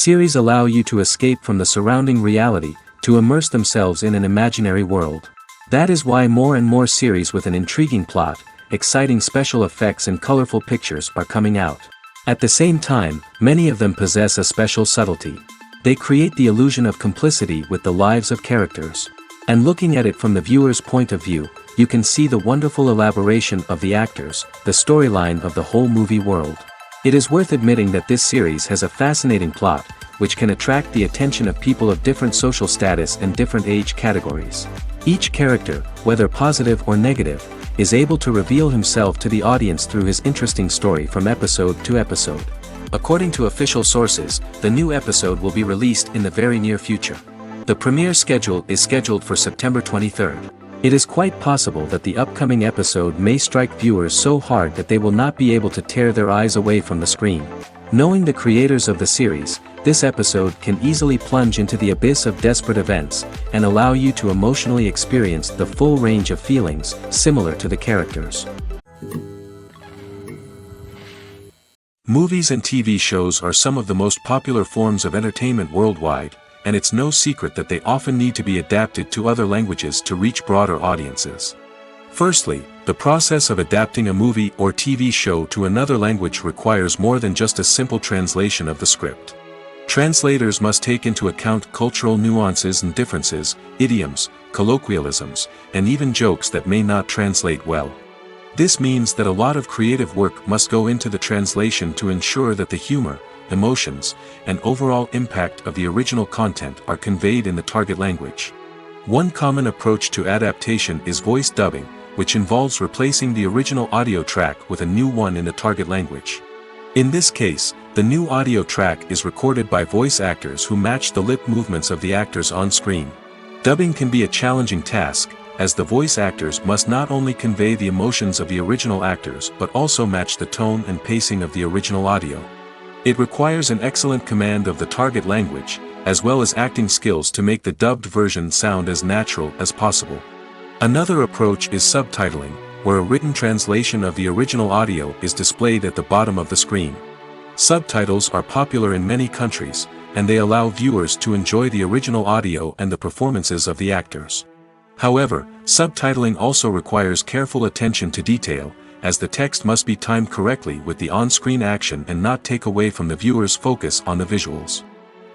Series allow you to escape from the surrounding reality, to immerse themselves in an imaginary world. That is why more and more series with an intriguing plot, exciting special effects and colorful pictures are coming out. At the same time, many of them possess a special subtlety. They create the illusion of complicity with the lives of characters. And looking at it from the viewer's point of view, you can see the wonderful elaboration of the actors, the storyline of the whole movie world. It is worth admitting that this series has a fascinating plot, which can attract the attention of people of different social status and different age categories. Each character, whether positive or negative, is able to reveal himself to the audience through his interesting story from episode to episode. According to official sources, the new episode will be released in the very near future. The premiere schedule is scheduled for September 23rd. It is quite possible that the upcoming episode may strike viewers so hard that they will not be able to tear their eyes away from the screen. Knowing the creators of the series, this episode can easily plunge into the abyss of desperate events, and allow you to emotionally experience the full range of feelings, similar to the characters. Movies and TV shows are some of the most popular forms of entertainment worldwide, and it's no secret that they often need to be adapted to other languages to reach broader audiences. Firstly, the process of adapting a movie or TV show to another language requires more than just a simple translation of the script. Translators must take into account cultural nuances and differences, idioms, colloquialisms, and even jokes that may not translate well. This means that a lot of creative work must go into the translation to ensure that the humor, emotions, and overall impact of the original content are conveyed in the target language. One common approach to adaptation is voice dubbing, which involves replacing the original audio track with a new one in the target language. In this case, the new audio track is recorded by voice actors who match the lip movements of the actors on screen. Dubbing can be a challenging task, as the voice actors must not only convey the emotions of the original actors but also match the tone and pacing of the original audio. It requires an excellent command of the target language, as well as acting skills to make the dubbed version sound as natural as possible. Another approach is subtitling, where a written translation of the original audio is displayed at the bottom of the screen. Subtitles are popular in many countries, and they allow viewers to enjoy the original audio and the performances of the actors. However, subtitling also requires careful attention to detail, as the text must be timed correctly with the on-screen action and not take away from the viewer's focus on the visuals.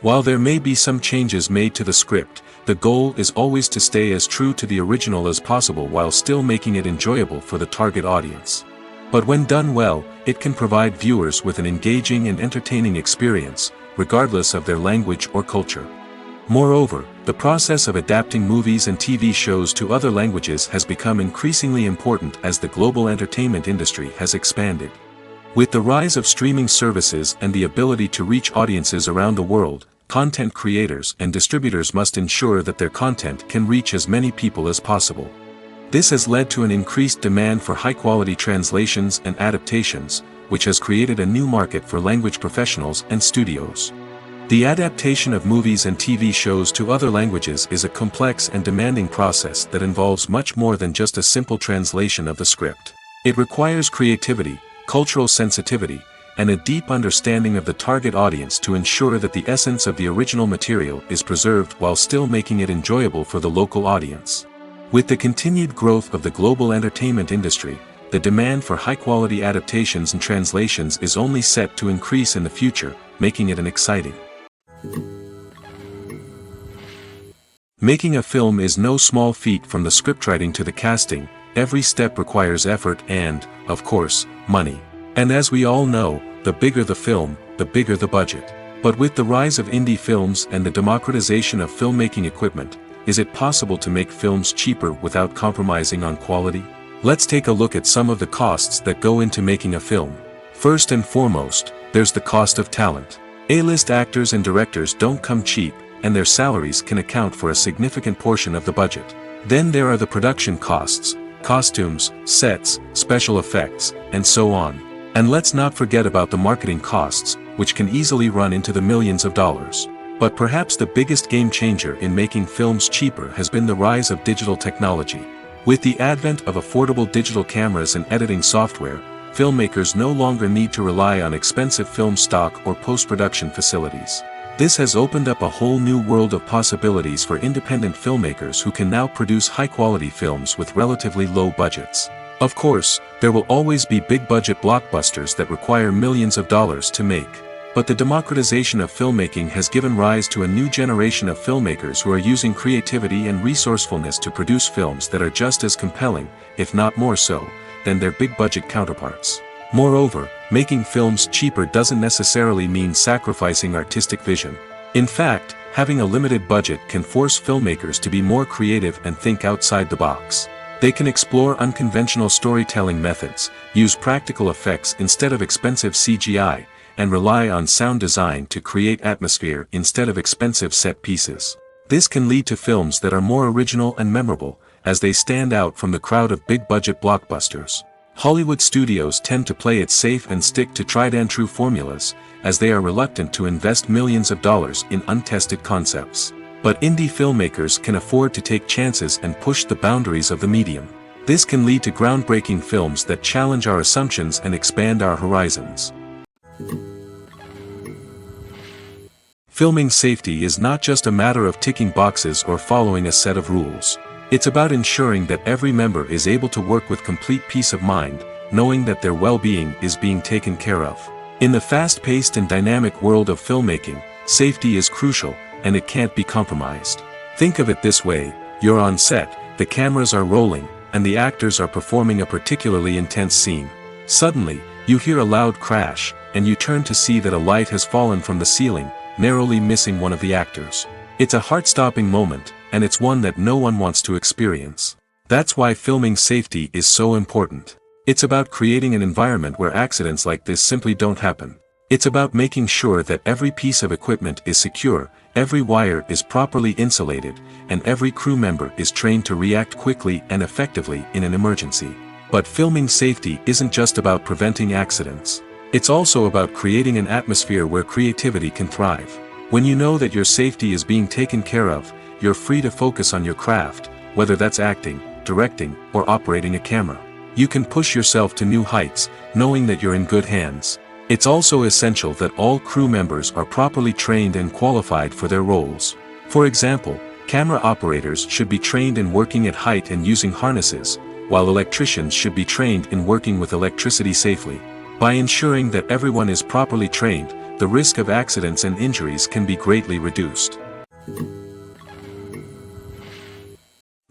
While there may be some changes made to the script, the goal is always to stay as true to the original as possible while still making it enjoyable for the target audience. But when done well, it can provide viewers with an engaging and entertaining experience, regardless of their language or culture. Moreover, the process of adapting movies and TV shows to other languages has become increasingly important as the global entertainment industry has expanded. With the rise of streaming services and the ability to reach audiences around the world, content creators and distributors must ensure that their content can reach as many people as possible. This has led to an increased demand for high-quality translations and adaptations, which has created a new market for language professionals and studios. The adaptation of movies and TV shows to other languages is a complex and demanding process that involves much more than just a simple translation of the script. It requires creativity, cultural sensitivity, and a deep understanding of the target audience to ensure that the essence of the original material is preserved while still making it enjoyable for the local audience. With the continued growth of the global entertainment industry, the demand for high-quality adaptations and translations is only set to increase in the future, making it an exciting Making a film is no small feat. From the scriptwriting to the casting, every step requires effort and, of course, money. And as we all know, the bigger the film, the bigger the budget. But with the rise of indie films and the democratization of filmmaking equipment, is it possible to make films cheaper without compromising on quality? Let's take a look at some of the costs that go into making a film. First and foremost, there's the cost of talent. A-list actors and directors don't come cheap, and their salaries can account for a significant portion of the budget. Then there are the production costs, costumes, sets, special effects, and so on. And let's not forget about the marketing costs, which can easily run into the millions of dollars. But perhaps the biggest game changer in making films cheaper has been the rise of digital technology. With the advent of affordable digital cameras and editing software, filmmakers no longer need to rely on expensive film stock or post-production facilities. This has opened up a whole new world of possibilities for independent filmmakers who can now produce high-quality films with relatively low budgets. Of course, there will always be big-budget blockbusters that require millions of dollars to make. But the democratization of filmmaking has given rise to a new generation of filmmakers who are using creativity and resourcefulness to produce films that are just as compelling, if not more so, than their big-budget counterparts. Moreover, making films cheaper doesn't necessarily mean sacrificing artistic vision. In fact, having a limited budget can force filmmakers to be more creative and think outside the box. They can explore unconventional storytelling methods, use practical effects instead of expensive CGI, and rely on sound design to create atmosphere instead of expensive set pieces. This can lead to films that are more original and memorable, as they stand out from the crowd of big-budget blockbusters. Hollywood studios tend to play it safe and stick to tried-and-true formulas, as they are reluctant to invest millions of dollars in untested concepts. But indie filmmakers can afford to take chances and push the boundaries of the medium. This can lead to groundbreaking films that challenge our assumptions and expand our horizons. Filming safety is not just a matter of ticking boxes or following a set of rules. It's about ensuring that every member is able to work with complete peace of mind, knowing that their well-being is being taken care of. In the fast-paced and dynamic world of filmmaking, safety is crucial, and it can't be compromised. Think of it this way: you're on set, the cameras are rolling, and the actors are performing a particularly intense scene. Suddenly, you hear a loud crash, and you turn to see that a light has fallen from the ceiling, narrowly missing one of the actors. It's a heart-stopping moment, and it's one that no one wants to experience. That's why filming safety is so important. It's about creating an environment where accidents like this simply don't happen. It's about making sure that every piece of equipment is secure, every wire is properly insulated, and every crew member is trained to react quickly and effectively in an emergency. But filming safety isn't just about preventing accidents. It's also about creating an atmosphere where creativity can thrive. When you know that your safety is being taken care of, you're free to focus on your craft, whether that's acting, directing, or operating a camera. You can push yourself to new heights, knowing that you're in good hands. It's also essential that all crew members are properly trained and qualified for their roles. For example, camera operators should be trained in working at height and using harnesses, while electricians should be trained in working with electricity safely. By ensuring that everyone is properly trained, the risk of accidents and injuries can be greatly reduced.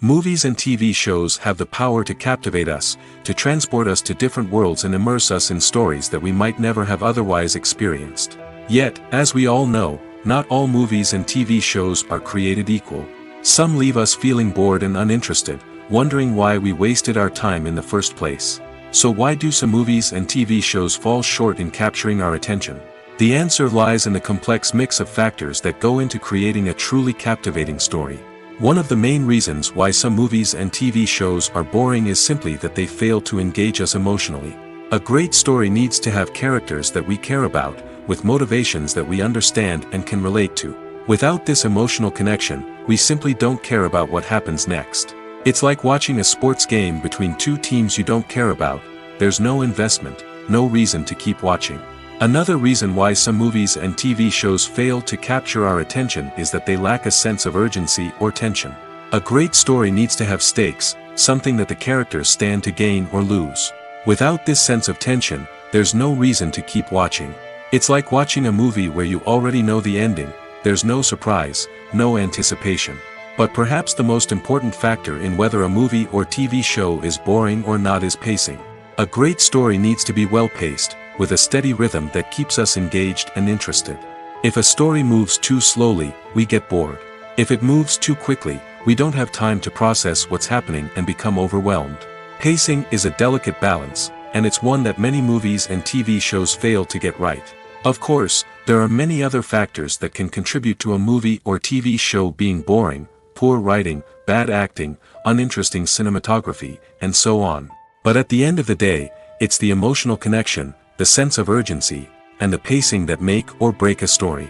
Movies and TV shows have the power to captivate us, to transport us to different worlds and immerse us in stories that we might never have otherwise experienced. Yet, as we all know, not all movies and TV shows are created equal. Some leave us feeling bored and uninterested, wondering why we wasted our time in the first place. So why do some movies and TV shows fall short in capturing our attention? The answer lies in the complex mix of factors that go into creating a truly captivating story. One of the main reasons why some movies and TV shows are boring is simply that they fail to engage us emotionally. A great story needs to have characters that we care about, with motivations that we understand and can relate to. Without this emotional connection, we simply don't care about what happens next. It's like watching a sports game between two teams you don't care about. There's no investment, no reason to keep watching. Another reason why some movies and TV shows fail to capture our attention is that they lack a sense of urgency or tension. A great story needs to have stakes, something that the characters stand to gain or lose. Without this sense of tension, there's no reason to keep watching. It's like watching a movie where you already know the ending. There's no surprise, no anticipation. But perhaps the most important factor in whether a movie or TV show is boring or not is pacing. A great story needs to be well-paced, with a steady rhythm that keeps us engaged and interested. If a story moves too slowly, we get bored. If it moves too quickly, we don't have time to process what's happening and become overwhelmed. Pacing is a delicate balance, and it's one that many movies and TV shows fail to get right. Of course, there are many other factors that can contribute to a movie or TV show being boring: poor writing, bad acting, uninteresting cinematography, and so on. But at the end of the day, it's the emotional connection, the sense of urgency, and the pacing that make or break a story.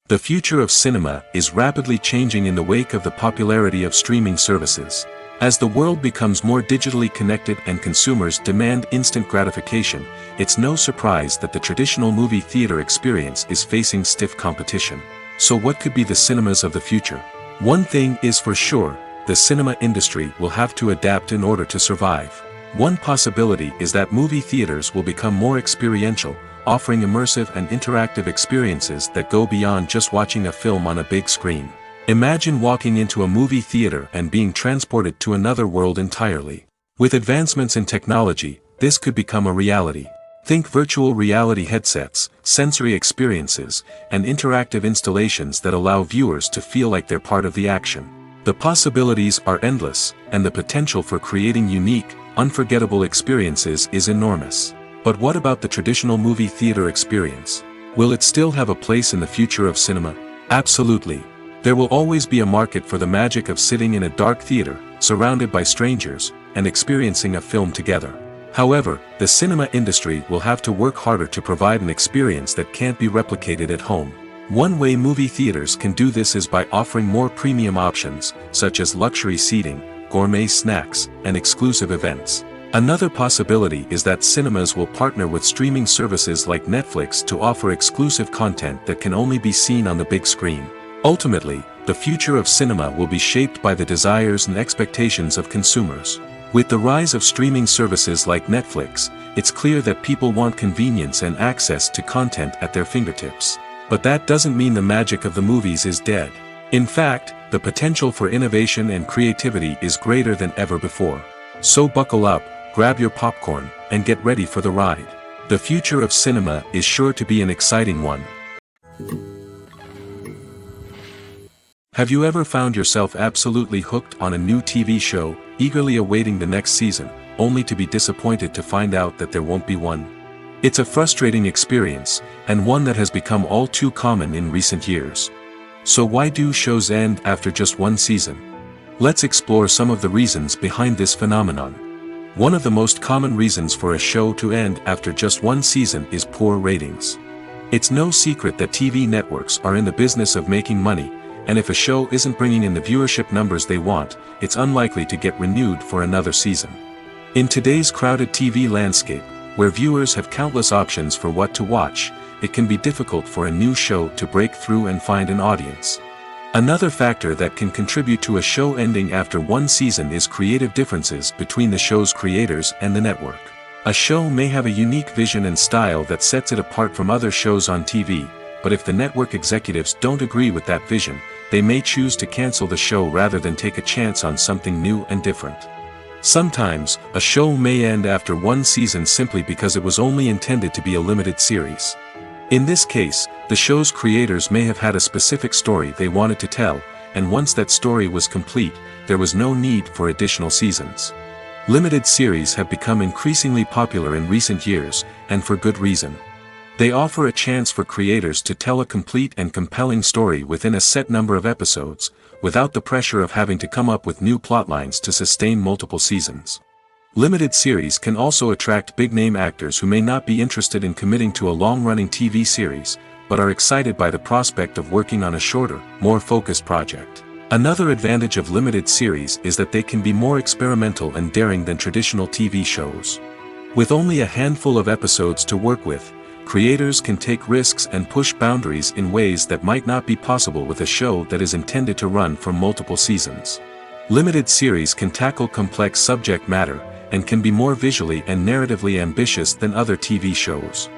The future of cinema is rapidly changing in the wake of the popularity of streaming services. As the world becomes more digitally connected and consumers demand instant gratification, it's no surprise that the traditional movie theater experience is facing stiff competition. So what could be the cinemas of the future? One thing is for sure: the cinema industry will have to adapt in order to survive. One possibility is that movie theaters will become more experiential, offering immersive and interactive experiences that go beyond just watching a film on a big screen. Imagine walking into a movie theater and being transported to another world entirely. With advancements in technology, this could become a reality. Think virtual reality headsets, sensory experiences, and interactive installations that allow viewers to feel like they're part of the action. The possibilities are endless, and the potential for creating unique, unforgettable experiences is enormous. But what about the traditional movie theater experience? Will it still have a place in the future of cinema? Absolutely. There will always be a market for the magic of sitting in a dark theater, surrounded by strangers, and experiencing a film together. However, the cinema industry will have to work harder to provide an experience that can't be replicated at home. One way movie theaters can do this is by offering more premium options, such as luxury seating, gourmet snacks, and exclusive events. Another possibility is that cinemas will partner with streaming services like Netflix to offer exclusive content that can only be seen on the big screen. Ultimately, the future of cinema will be shaped by the desires and expectations of consumers. With the rise of streaming services like Netflix, it's clear that people want convenience and access to content at their fingertips. But that doesn't mean the magic of the movies is dead. In fact, the potential for innovation and creativity is greater than ever before. So buckle up, grab your popcorn, and get ready for the ride. The future of cinema is sure to be an exciting one. Have you ever found yourself absolutely hooked on a new TV show, eagerly awaiting the next season, only to be disappointed to find out that there won't be one? It's a frustrating experience, and one that has become all too common in recent years. So why do shows end after just one season? Let's explore some of the reasons behind this phenomenon. One of the most common reasons for a show to end after just one season is poor ratings. It's no secret that TV networks are in the business of making money, and if a show isn't bringing in the viewership numbers they want, it's unlikely to get renewed for another season. In today's crowded TV landscape, where viewers have countless options for what to watch, it can be difficult for a new show to break through and find an audience. Another factor that can contribute to a show ending after one season is creative differences between the show's creators and the network. A show may have a unique vision and style that sets it apart from other shows on TV, but if the network executives don't agree with that vision, they may choose to cancel the show rather than take a chance on something new and different. Sometimes, a show may end after one season simply because it was only intended to be a limited series. In this case, the show's creators may have had a specific story they wanted to tell, and once that story was complete, there was no need for additional seasons. Limited series have become increasingly popular in recent years, and for good reason. They offer a chance for creators to tell a complete and compelling story within a set number of episodes, without the pressure of having to come up with new plotlines to sustain multiple seasons. Limited series can also attract big-name actors who may not be interested in committing to a long-running TV series, but are excited by the prospect of working on a shorter, more focused project. Another advantage of limited series is that they can be more experimental and daring than traditional TV shows. With only a handful of episodes to work with, creators can take risks and push boundaries in ways that might not be possible with a show that is intended to run for multiple seasons. Limited series can tackle complex subject matter, and can be more visually and narratively ambitious than other TV shows.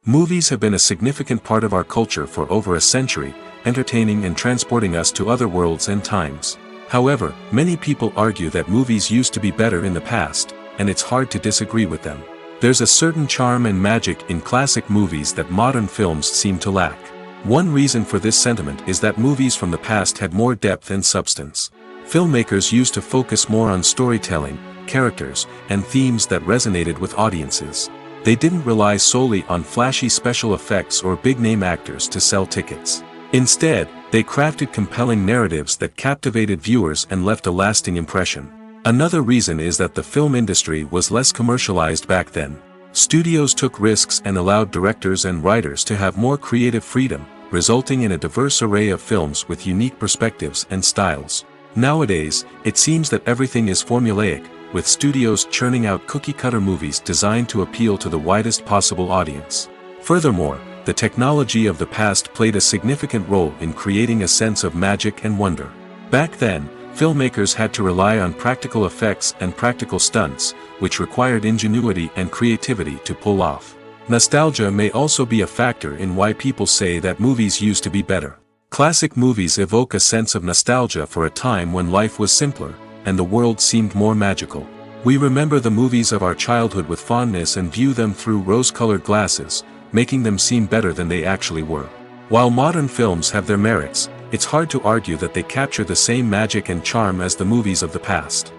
Movies have been a significant part of our culture for over a century, entertaining and transporting us to other worlds and times. However, many people argue that movies used to be better in the past, and it's hard to disagree with them. There's a certain charm and magic in classic movies that modern films seem to lack. One reason for this sentiment is that movies from the past had more depth and substance. Filmmakers used to focus more on storytelling, characters, and themes that resonated with audiences. They didn't rely solely on flashy special effects or big-name actors to sell tickets. Instead, they crafted compelling narratives that captivated viewers and left a lasting impression. Another reason is that the film industry was less commercialized back then. Studios took risks and allowed directors and writers to have more creative freedom, resulting in a diverse array of films with unique perspectives and styles. Nowadays, it seems that everything is formulaic, with studios churning out cookie-cutter movies designed to appeal to the widest possible audience. Furthermore, the technology of the past played a significant role in creating a sense of magic and wonder. Back then, filmmakers had to rely on practical effects and practical stunts, which required ingenuity and creativity to pull off. Nostalgia may also be a factor in why people say that movies used to be better. Classic movies evoke a sense of nostalgia for a time when life was simpler, and the world seemed more magical. We remember the movies of our childhood with fondness and view them through rose-colored glasses, making them seem better than they actually were. While modern films have their merits, it's hard to argue that they capture the same magic and charm as the movies of the past.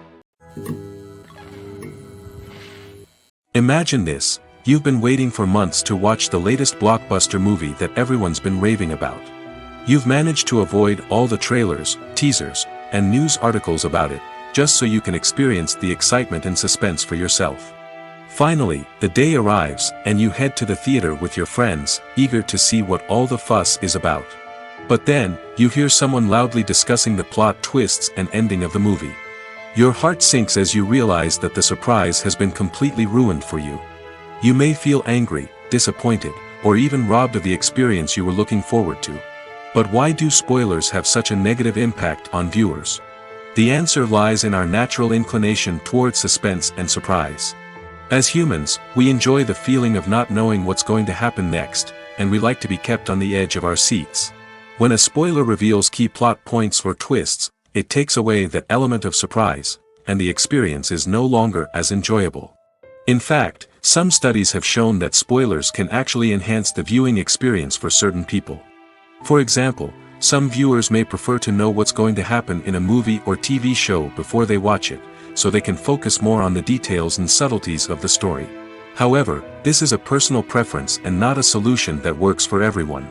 Imagine this: you've been waiting for months to watch the latest blockbuster movie that everyone's been raving about. You've managed to avoid all the trailers, teasers, and news articles about it, just so you can experience the excitement and suspense for yourself. Finally, the day arrives, and you head to the theater with your friends, eager to see what all the fuss is about. But then, you hear someone loudly discussing the plot twists and ending of the movie. Your heart sinks as you realize that the surprise has been completely ruined for you. You may feel angry, disappointed, or even robbed of the experience you were looking forward to. But why do spoilers have such a negative impact on viewers? The answer lies in our natural inclination towards suspense and surprise. As humans, we enjoy the feeling of not knowing what's going to happen next, and we like to be kept on the edge of our seats. When a spoiler reveals key plot points or twists, it takes away that element of surprise, and the experience is no longer as enjoyable. In fact, some studies have shown that spoilers can actually enhance the viewing experience for certain people. For example, some viewers may prefer to know what's going to happen in a movie or TV show before they watch it, so they can focus more on the details and subtleties of the story. However, this is a personal preference and not a solution that works for everyone.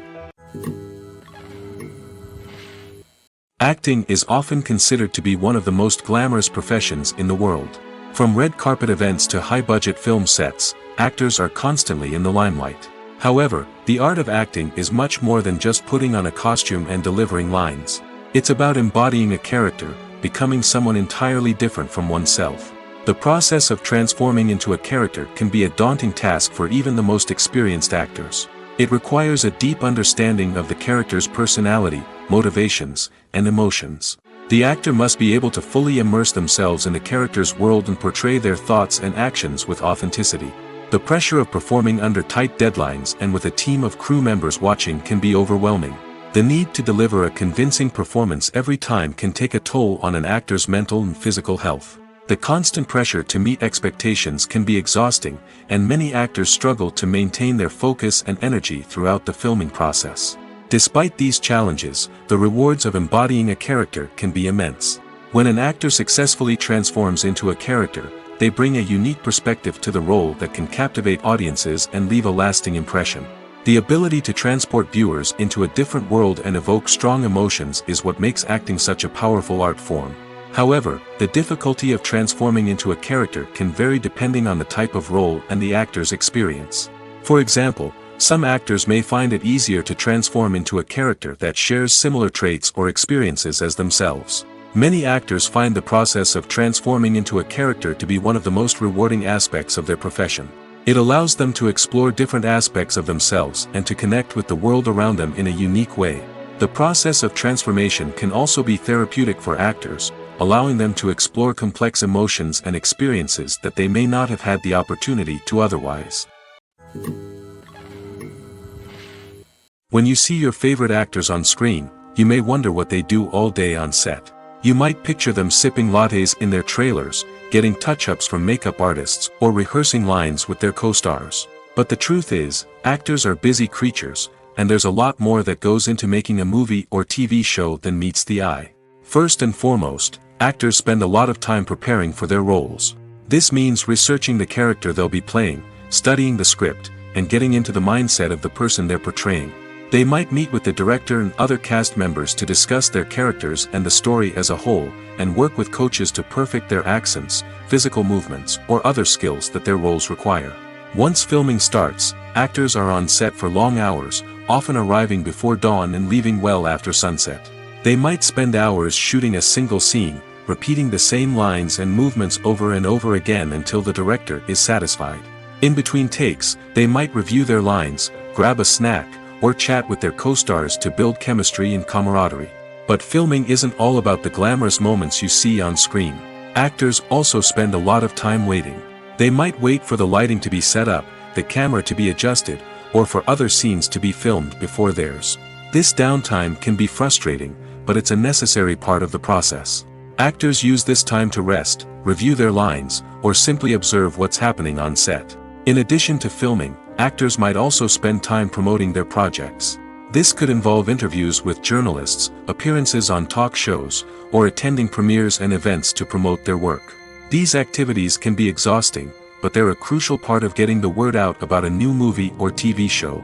Acting is often considered to be one of the most glamorous professions in the world. From red carpet events to high-budget film sets, actors are constantly in the limelight. However, the art of acting is much more than just putting on a costume and delivering lines. It's about embodying a character, becoming someone entirely different from oneself. The process of transforming into a character can be a daunting task for even the most experienced actors. It requires a deep understanding of the character's personality, motivations, and emotions. The actor must be able to fully immerse themselves in the character's world and portray their thoughts and actions with authenticity. The pressure of performing under tight deadlines and with a team of crew members watching can be overwhelming. The need to deliver a convincing performance every time can take a toll on an actor's mental and physical health. The constant pressure to meet expectations can be exhausting, and many actors struggle to maintain their focus and energy throughout the filming process. Despite these challenges, the rewards of embodying a character can be immense. When an actor successfully transforms into a character, they bring a unique perspective to the role that can captivate audiences and leave a lasting impression. The ability to transport viewers into a different world and evoke strong emotions is what makes acting such a powerful art form. However, the difficulty of transforming into a character can vary depending on the type of role and the actor's experience. For example, some actors may find it easier to transform into a character that shares similar traits or experiences as themselves. Many actors find the process of transforming into a character to be one of the most rewarding aspects of their profession. It allows them to explore different aspects of themselves and to connect with the world around them in a unique way. The process of transformation can also be therapeutic for actors, allowing them to explore complex emotions and experiences that they may not have had the opportunity to otherwise. When you see your favorite actors on screen, you may wonder what they do all day on set. You might picture them sipping lattes in their trailers, getting touch-ups from makeup artists, or rehearsing lines with their co-stars. But the truth is, actors are busy creatures, and there's a lot more that goes into making a movie or TV show than meets the eye. First and foremost, actors spend a lot of time preparing for their roles. This means researching the character they'll be playing, studying the script, and getting into the mindset of the person they're portraying. They might meet with the director and other cast members to discuss their characters and the story as a whole, and work with coaches to perfect their accents, physical movements, or other skills that their roles require. Once filming starts, actors are on set for long hours, often arriving before dawn and leaving well after sunset. They might spend hours shooting a single scene, repeating the same lines and movements over and over again until the director is satisfied. In between takes, they might review their lines, grab a snack, or chat with their co-stars to build chemistry and camaraderie. But filming isn't all about the glamorous moments you see on screen. Actors also spend a lot of time waiting. They might wait for the lighting to be set up, the camera to be adjusted, or for other scenes to be filmed before theirs. This downtime can be frustrating, but it's a necessary part of the process. Actors use this time to rest, review their lines, or simply observe what's happening on set. In addition to filming, actors might also spend time promoting their projects. This could involve interviews with journalists, appearances on talk shows, or attending premieres and events to promote their work. These activities can be exhausting, but they're a crucial part of getting the word out about a new movie or TV show.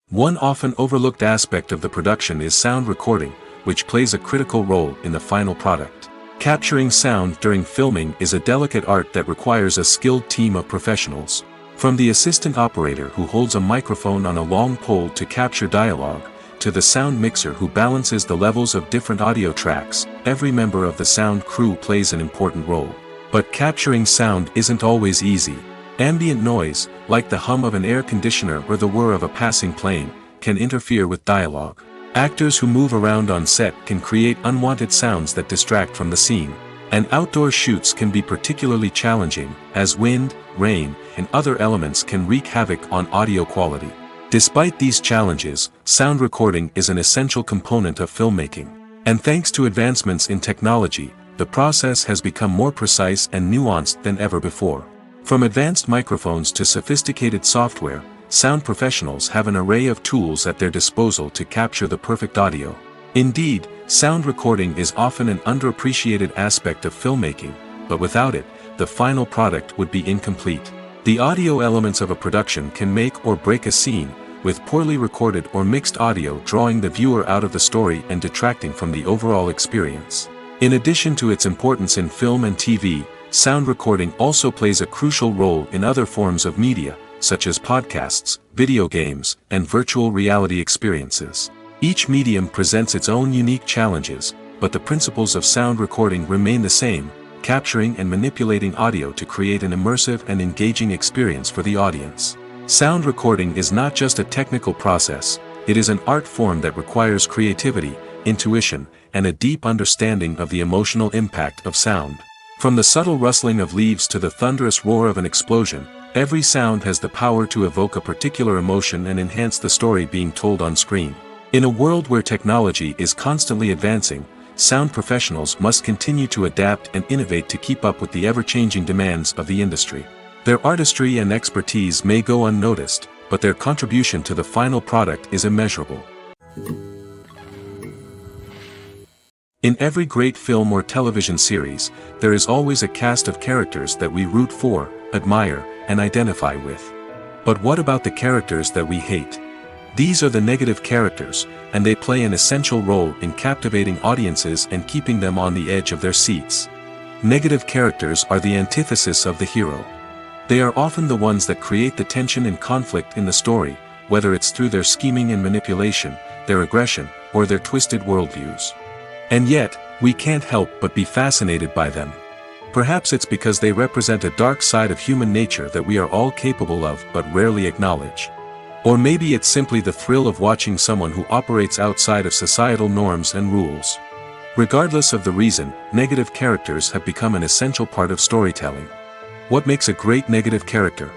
One often overlooked aspect of the production is sound recording, which plays a critical role in the final product. Capturing sound during filming is a delicate art that requires a skilled team of professionals. From the assistant operator who holds a microphone on a long pole to capture dialogue, to the sound mixer who balances the levels of different audio tracks, every member of the sound crew plays an important role. But capturing sound isn't always easy. Ambient noise, like the hum of an air conditioner or the whir of a passing plane, can interfere with dialogue. Actors who move around on set can create unwanted sounds that distract from the scene. And outdoor shoots can be particularly challenging, as wind, rain, and other elements can wreak havoc on audio quality. Despite these challenges, sound recording is an essential component of filmmaking. And thanks to advancements in technology, the process has become more precise and nuanced than ever before. From advanced microphones to sophisticated software, sound professionals have an array of tools at their disposal to capture the perfect audio. Indeed, sound recording is often an underappreciated aspect of filmmaking, but without it, the final product would be incomplete. The audio elements of a production can make or break a scene, with poorly recorded or mixed audio drawing the viewer out of the story and detracting from the overall experience. In addition to its importance in film and TV, sound recording also plays a crucial role in other forms of media, such as podcasts, video games, and virtual reality experiences. Each medium presents its own unique challenges, but the principles of sound recording remain the same, capturing and manipulating audio to create an immersive and engaging experience for the audience. Sound recording is not just a technical process, it is an art form that requires creativity, intuition, and a deep understanding of the emotional impact of sound. From the subtle rustling of leaves to the thunderous roar of an explosion, every sound has the power to evoke a particular emotion and enhance the story being told on screen. In a world where technology is constantly advancing, sound professionals must continue to adapt and innovate to keep up with the ever-changing demands of the industry. Their artistry and expertise may go unnoticed, but their contribution to the final product is immeasurable. In every great film or television series, there is always a cast of characters that we root for, admire, and identify with. But what about the characters that we hate? These are the negative characters, and they play an essential role in captivating audiences and keeping them on the edge of their seats. Negative characters are the antithesis of the hero. They are often the ones that create the tension and conflict in the story, whether it's through their scheming and manipulation, their aggression, or their twisted worldviews. And yet, we can't help but be fascinated by them. Perhaps it's because they represent a dark side of human nature that we are all capable of but rarely acknowledge. Or maybe it's simply the thrill of watching someone who operates outside of societal norms and rules. Regardless of the reason, negative characters have become an essential part of storytelling. What makes a great negative character?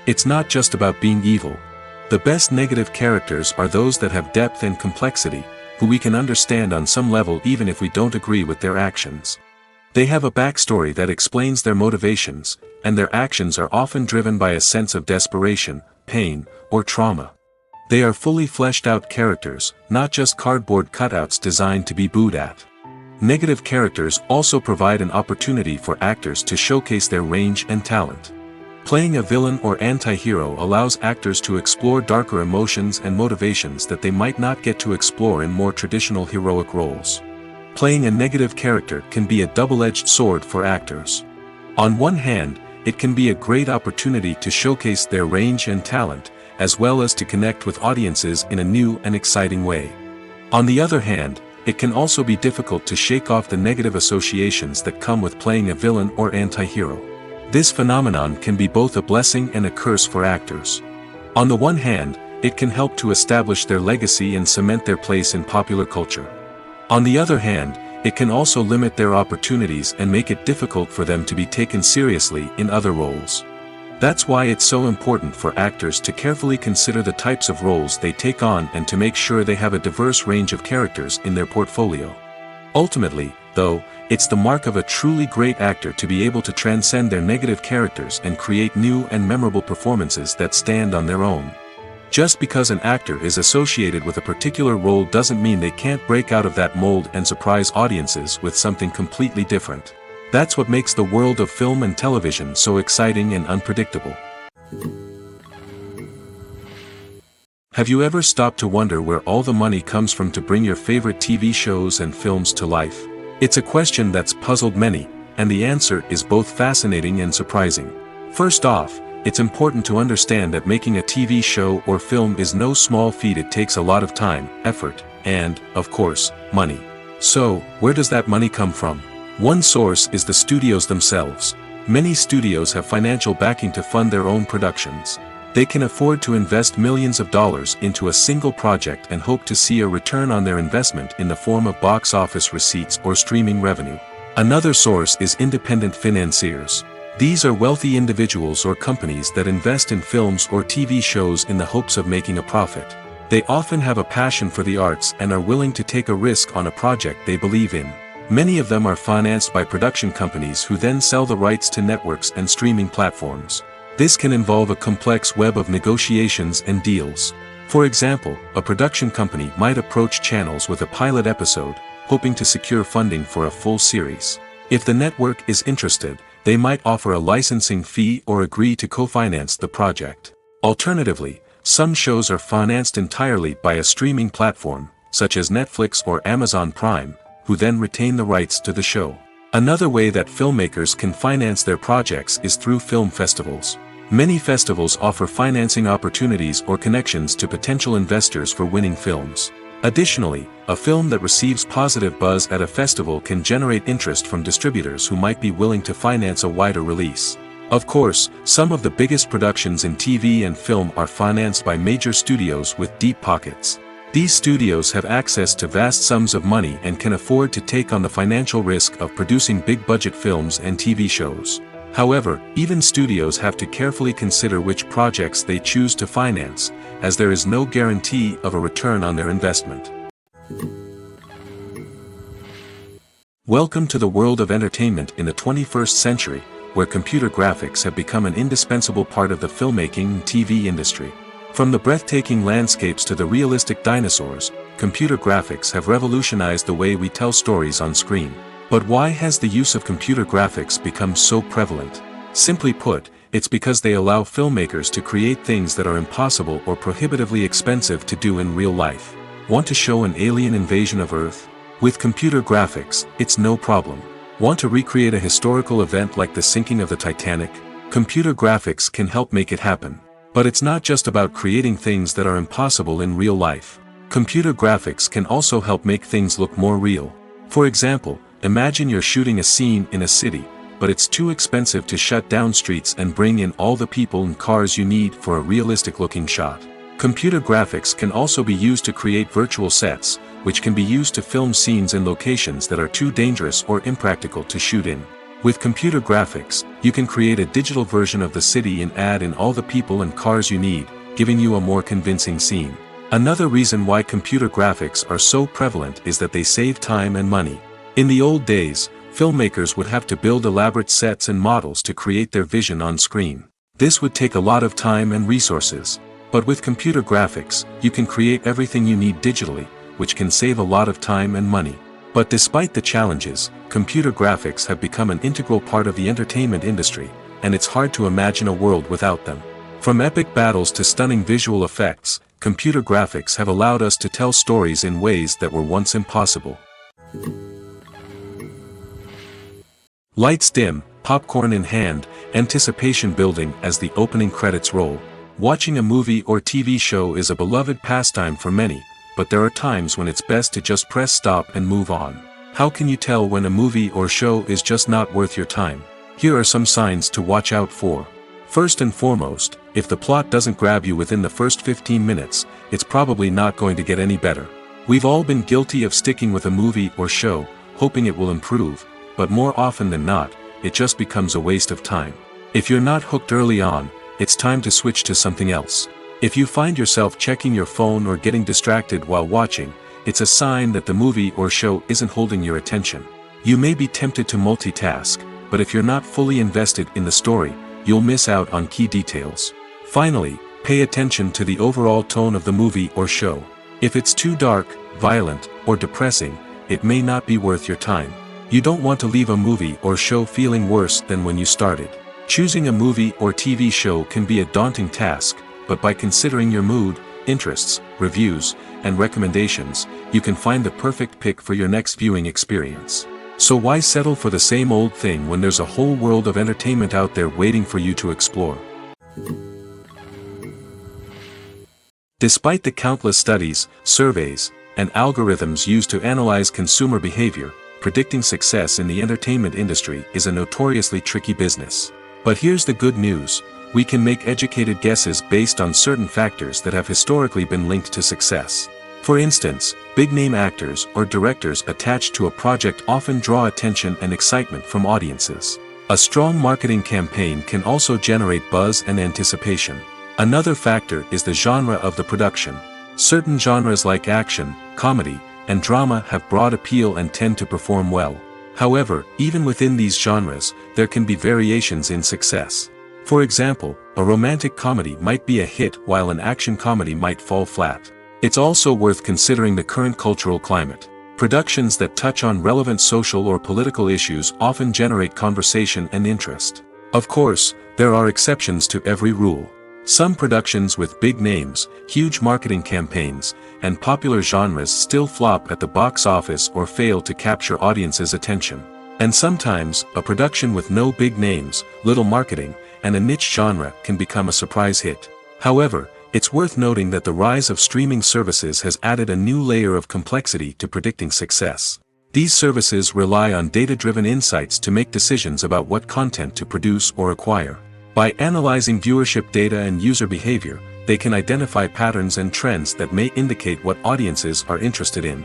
It's not just about being evil. The best negative characters are those that have depth and complexity, who we can understand on some level even if we don't agree with their actions. They have a backstory that explains their motivations, and their actions are often driven by a sense of desperation, pain, or trauma. They are fully fleshed out characters, not just cardboard cutouts designed to be booed at. Negative characters also provide an opportunity for actors to showcase their range and talent. Playing a villain or anti-hero allows actors to explore darker emotions and motivations that they might not get to explore in more traditional heroic roles. Playing a negative character can be a double-edged sword for actors. On one hand, it can be a great opportunity to showcase their range and talent, as well as to connect with audiences in a new and exciting way. On the other hand, it can also be difficult to shake off the negative associations that come with playing a villain or anti-hero. This phenomenon can be both a blessing and a curse for actors. On the one hand, it can help to establish their legacy and cement their place in popular culture. On the other hand, it can also limit their opportunities and make it difficult for them to be taken seriously in other roles. That's why it's so important for actors to carefully consider the types of roles they take on and to make sure they have a diverse range of characters in their portfolio. Ultimately, though, it's the mark of a truly great actor to be able to transcend their negative characters and create new and memorable performances that stand on their own. Just because an actor is associated with a particular role doesn't mean they can't break out of that mold and surprise audiences with something completely different. That's what makes the world of film and television so exciting and unpredictable. Have you ever stopped to wonder where all the money comes from to bring your favorite TV shows and films to life? It's a question that's puzzled many, and the answer is both fascinating and surprising. First off, it's important to understand that making a TV show or film is no small feat. It takes a lot of time, effort, and, of course, money. So, where does that money come from? One source is the studios themselves. Many studios have financial backing to fund their own productions. They can afford to invest millions of dollars into a single project and hope to see a return on their investment in the form of box office receipts or streaming revenue. Another source is independent financiers. These are wealthy individuals or companies that invest in films or TV shows in the hopes of making a profit. They often have a passion for the arts and are willing to take a risk on a project they believe in. Many of them are financed by production companies who then sell the rights to networks and streaming platforms. This can involve a complex web of negotiations and deals. For example, a production company might approach channels with a pilot episode, hoping to secure funding for a full series. If the network is interested, they might offer a licensing fee or agree to co-finance the project. Alternatively, some shows are financed entirely by a streaming platform, such as Netflix or Amazon Prime, who then retain the rights to the show. Another way that filmmakers can finance their projects is through film festivals. Many festivals offer financing opportunities or connections to potential investors for winning films. Additionally, a film that receives positive buzz at a festival can generate interest from distributors who might be willing to finance a wider release. Of course, some of the biggest productions in TV and film are financed by major studios with deep pockets. These studios have access to vast sums of money and can afford to take on the financial risk of producing big-budget films and TV shows. However, even studios have to carefully consider which projects they choose to finance, as there is no guarantee of a return on their investment. Welcome to the world of entertainment in the 21st century, where computer graphics have become an indispensable part of the filmmaking and TV industry. From the breathtaking landscapes to the realistic dinosaurs, computer graphics have revolutionized the way we tell stories on screen. But why has the use of computer graphics become so prevalent? Simply put, it's because they allow filmmakers to create things that are impossible or prohibitively expensive to do in real life. Want to show an alien invasion of Earth? With computer graphics, it's no problem. Want to recreate a historical event like the sinking of the Titanic? Computer graphics can help make it happen. But it's not just about creating things that are impossible in real life. Computer graphics can also help make things look more real. For example, imagine you're shooting a scene in a city, but it's too expensive to shut down streets and bring in all the people and cars you need for a realistic-looking shot. Computer graphics can also be used to create virtual sets, which can be used to film scenes in locations that are too dangerous or impractical to shoot in. With computer graphics, you can create a digital version of the city and add in all the people and cars you need, giving you a more convincing scene. Another reason why computer graphics are so prevalent is that they save time and money. In the old days, filmmakers would have to build elaborate sets and models to create their vision on screen. This would take a lot of time and resources. But with computer graphics, you can create everything you need digitally, which can save a lot of time and money. But despite the challenges, computer graphics have become an integral part of the entertainment industry, and it's hard to imagine a world without them. From epic battles to stunning visual effects, computer graphics have allowed us to tell stories in ways that were once impossible. Lights dim, popcorn in hand, anticipation building as the opening credits roll. Watching a movie or TV show is a beloved pastime for many, but there are times when it's best to just press stop and move on. How can you tell when a movie or show is just not worth your time? Here are some signs to watch out for. First and foremost, if the plot doesn't grab you within the first 15 minutes, it's probably not going to get any better. We've all been guilty of sticking with a movie or show, hoping it will improve, but more often than not, it just becomes a waste of time. If you're not hooked early on, it's time to switch to something else. If you find yourself checking your phone or getting distracted while watching, it's a sign that the movie or show isn't holding your attention. You may be tempted to multitask, but if you're not fully invested in the story, you'll miss out on key details. Finally, pay attention to the overall tone of the movie or show. If it's too dark, violent, or depressing, it may not be worth your time. You don't want to leave a movie or show feeling worse than when you started. Choosing a movie or TV show can be a daunting task, but by considering your mood, interests, reviews, and recommendations, you can find the perfect pick for your next viewing experience. So why settle for the same old thing when there's a whole world of entertainment out there waiting for you to explore? Despite the countless studies, surveys, and algorithms used to analyze consumer behavior, predicting success in the entertainment industry is a notoriously tricky business. But here's the good news: we can make educated guesses based on certain factors that have historically been linked to success. For instance, big-name actors or directors attached to a project often draw attention and excitement from audiences. A strong marketing campaign can also generate buzz and anticipation. Another factor is the genre of the production. Certain genres like action, comedy, and drama have broad appeal and tend to perform well. However, even within these genres, there can be variations in success. For example, a romantic comedy might be a hit while an action comedy might fall flat. It's also worth considering the current cultural climate. Productions that touch on relevant social or political issues often generate conversation and interest. Of course, there are exceptions to every rule. Some productions with big names, huge marketing campaigns, and popular genres still flop at the box office or fail to capture audiences' attention. And sometimes, a production with no big names, little marketing, and a niche genre can become a surprise hit. However, it's worth noting that the rise of streaming services has added a new layer of complexity to predicting success. These services rely on data-driven insights to make decisions about what content to produce or acquire. By analyzing viewership data and user behavior, they can identify patterns and trends that may indicate what audiences are interested in.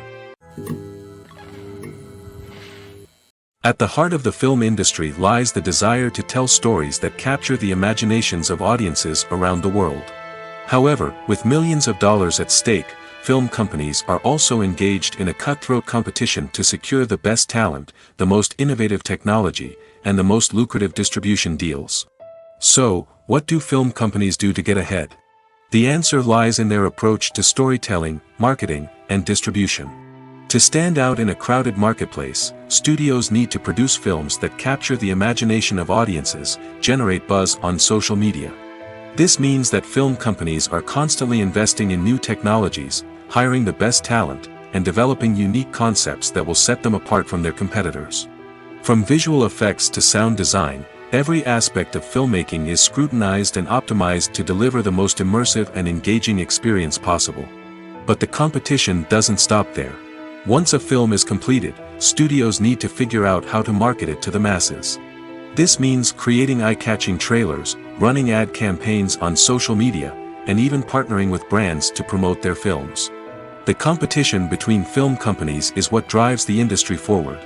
At the heart of the film industry lies the desire to tell stories that capture the imaginations of audiences around the world. However, with millions of dollars at stake, film companies are also engaged in a cutthroat competition to secure the best talent, the most innovative technology, and the most lucrative distribution deals. So, what do film companies do to get ahead? The answer lies in their approach to storytelling, marketing, and distribution. To stand out in a crowded marketplace, studios need to produce films that capture the imagination of audiences, generate buzz on social media. This means that film companies are constantly investing in new technologies, hiring the best talent, and developing unique concepts that will set them apart from their competitors. From visual effects to sound design, every aspect of filmmaking is scrutinized and optimized to deliver the most immersive and engaging experience possible. But the competition doesn't stop there. Once a film is completed, studios need to figure out how to market it to the masses. This means creating eye-catching trailers, running ad campaigns on social media, and even partnering with brands to promote their films. The competition between film companies is what drives the industry forward.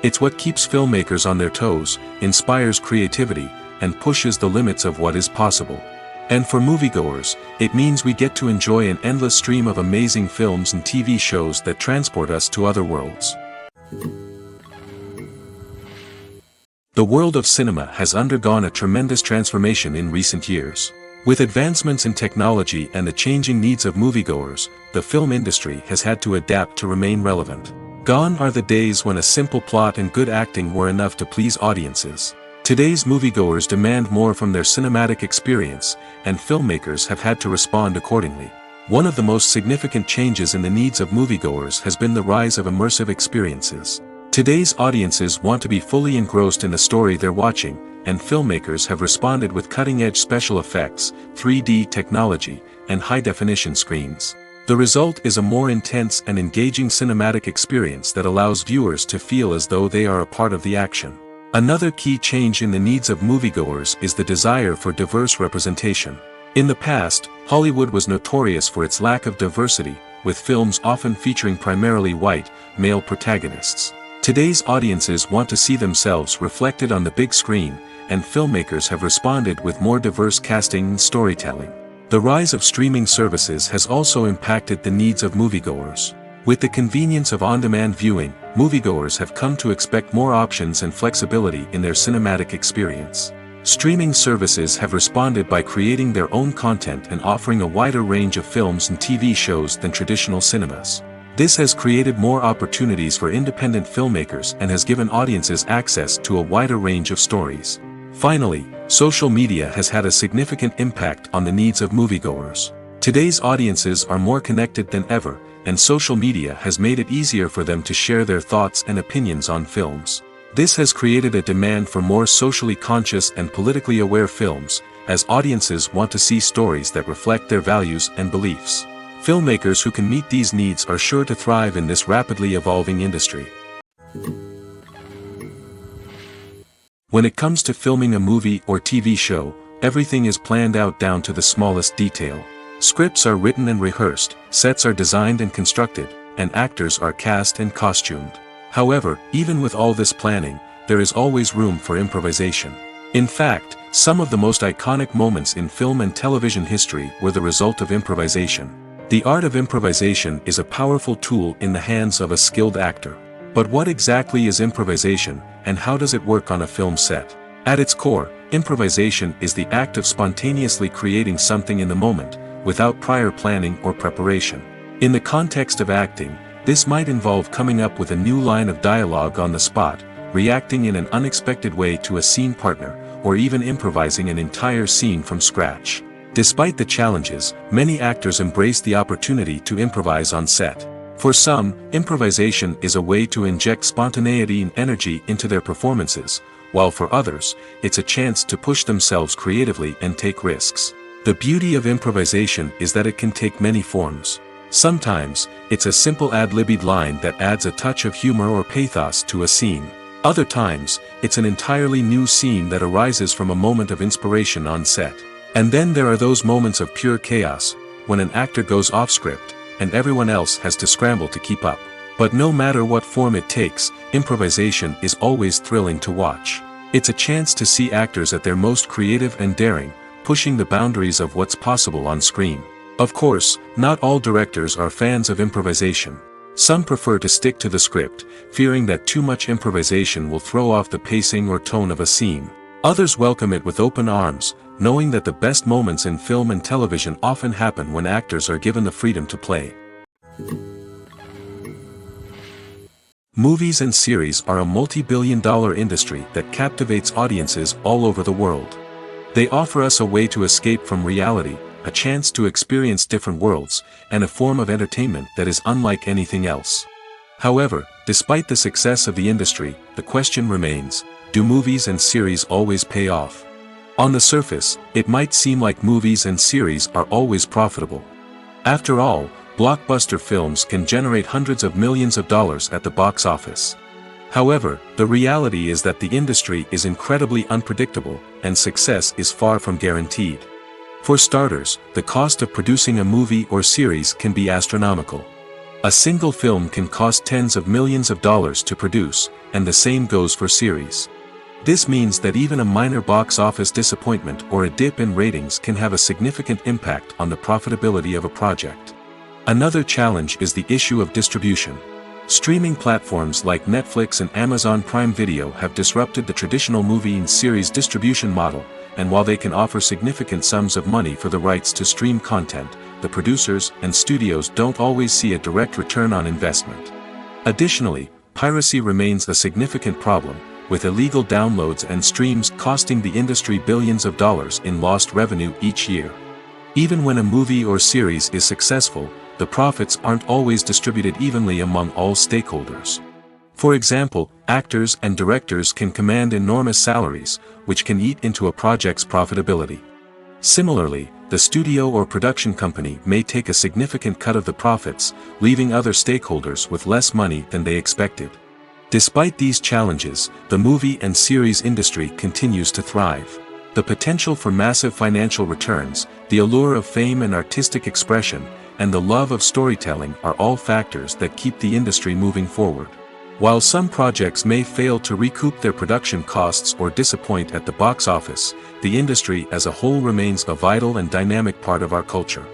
It's what keeps filmmakers on their toes, inspires creativity, and pushes the limits of what is possible. And for moviegoers, it means we get to enjoy an endless stream of amazing films and TV shows that transport us to other worlds. The world of cinema has undergone a tremendous transformation in recent years. With advancements in technology and the changing needs of moviegoers, the film industry has had to adapt to remain relevant. Gone are the days when a simple plot and good acting were enough to please audiences. Today's moviegoers demand more from their cinematic experience, and filmmakers have had to respond accordingly. One of the most significant changes in the needs of moviegoers has been the rise of immersive experiences. Today's audiences want to be fully engrossed in the story they're watching, and filmmakers have responded with cutting-edge special effects, 3D technology, and high-definition screens. The result is a more intense and engaging cinematic experience that allows viewers to feel as though they are a part of the action. Another key change in the needs of moviegoers is the desire for diverse representation. In the past, Hollywood was notorious for its lack of diversity, with films often featuring primarily white, male protagonists. Today's audiences want to see themselves reflected on the big screen, and filmmakers have responded with more diverse casting and storytelling. The rise of streaming services has also impacted the needs of moviegoers. With the convenience of on-demand viewing, moviegoers have come to expect more options and flexibility in their cinematic experience. Streaming services have responded by creating their own content and offering a wider range of films and TV shows than traditional cinemas. This has created more opportunities for independent filmmakers and has given audiences access to a wider range of stories. Finally, social media has had a significant impact on the needs of moviegoers. Today's audiences are more connected than ever, and social media has made it easier for them to share their thoughts and opinions on films. This has created a demand for more socially conscious and politically aware films, as audiences want to see stories that reflect their values and beliefs. Filmmakers who can meet these needs are sure to thrive in this rapidly evolving industry. When it comes to filming a movie or TV show, everything is planned out down to the smallest detail. Scripts are written and rehearsed, sets are designed and constructed, and actors are cast and costumed. However, even with all this planning, there is always room for improvisation. In fact, some of the most iconic moments in film and television history were the result of improvisation. The art of improvisation is a powerful tool in the hands of a skilled actor. But what exactly is improvisation, and how does it work on a film set? At its core, improvisation is the act of spontaneously creating something in the moment, without prior planning or preparation. In the context of acting, this might involve coming up with a new line of dialogue on the spot, reacting in an unexpected way to a scene partner, or even improvising an entire scene from scratch. Despite the challenges, many actors embrace the opportunity to improvise on set. For some, improvisation is a way to inject spontaneity and energy into their performances, while for others, it's a chance to push themselves creatively and take risks. The beauty of improvisation is that it can take many forms. Sometimes, it's a simple ad-libbed line that adds a touch of humor or pathos to a scene. Other times, it's an entirely new scene that arises from a moment of inspiration on set. And then there are those moments of pure chaos, when an actor goes off script, and everyone else has to scramble to keep up. But no matter what form it takes, improvisation is always thrilling to watch. It's a chance to see actors at their most creative and daring, pushing the boundaries of what's possible on screen. Of course, not all directors are fans of improvisation. Some prefer to stick to the script, fearing that too much improvisation will throw off the pacing or tone of a scene. Others welcome it with open arms, knowing that the best moments in film and television often happen when actors are given the freedom to play. Movies and series are a multi-billion-dollar industry that captivates audiences all over the world. They offer us a way to escape from reality, a chance to experience different worlds, and a form of entertainment that is unlike anything else. However, despite the success of the industry, the question remains, do movies and series always pay off? On the surface, it might seem like movies and series are always profitable. After all, blockbuster films can generate hundreds of millions of dollars at the box office. However, the reality is that the industry is incredibly unpredictable, and success is far from guaranteed. For starters, the cost of producing a movie or series can be astronomical. A single film can cost tens of millions of dollars to produce, and the same goes for series. This means that even a minor box office disappointment or a dip in ratings can have a significant impact on the profitability of a project. Another challenge is the issue of distribution. Streaming platforms like Netflix and Amazon Prime Video have disrupted the traditional movie and series distribution model, and while they can offer significant sums of money for the rights to stream content, the producers and studios don't always see a direct return on investment. Additionally, piracy remains a significant problem, with illegal downloads and streams costing the industry billions of dollars in lost revenue each year. Even when a movie or series is successful, the profits aren't always distributed evenly among all stakeholders. For example, actors and directors can command enormous salaries, which can eat into a project's profitability. Similarly, the studio or production company may take a significant cut of the profits, leaving other stakeholders with less money than they expected. Despite these challenges, the movie and series industry continues to thrive. The potential for massive financial returns, the allure of fame and artistic expression, and the love of storytelling are all factors that keep the industry moving forward. While some projects may fail to recoup their production costs or disappoint at the box office, the industry as a whole remains a vital and dynamic part of our culture.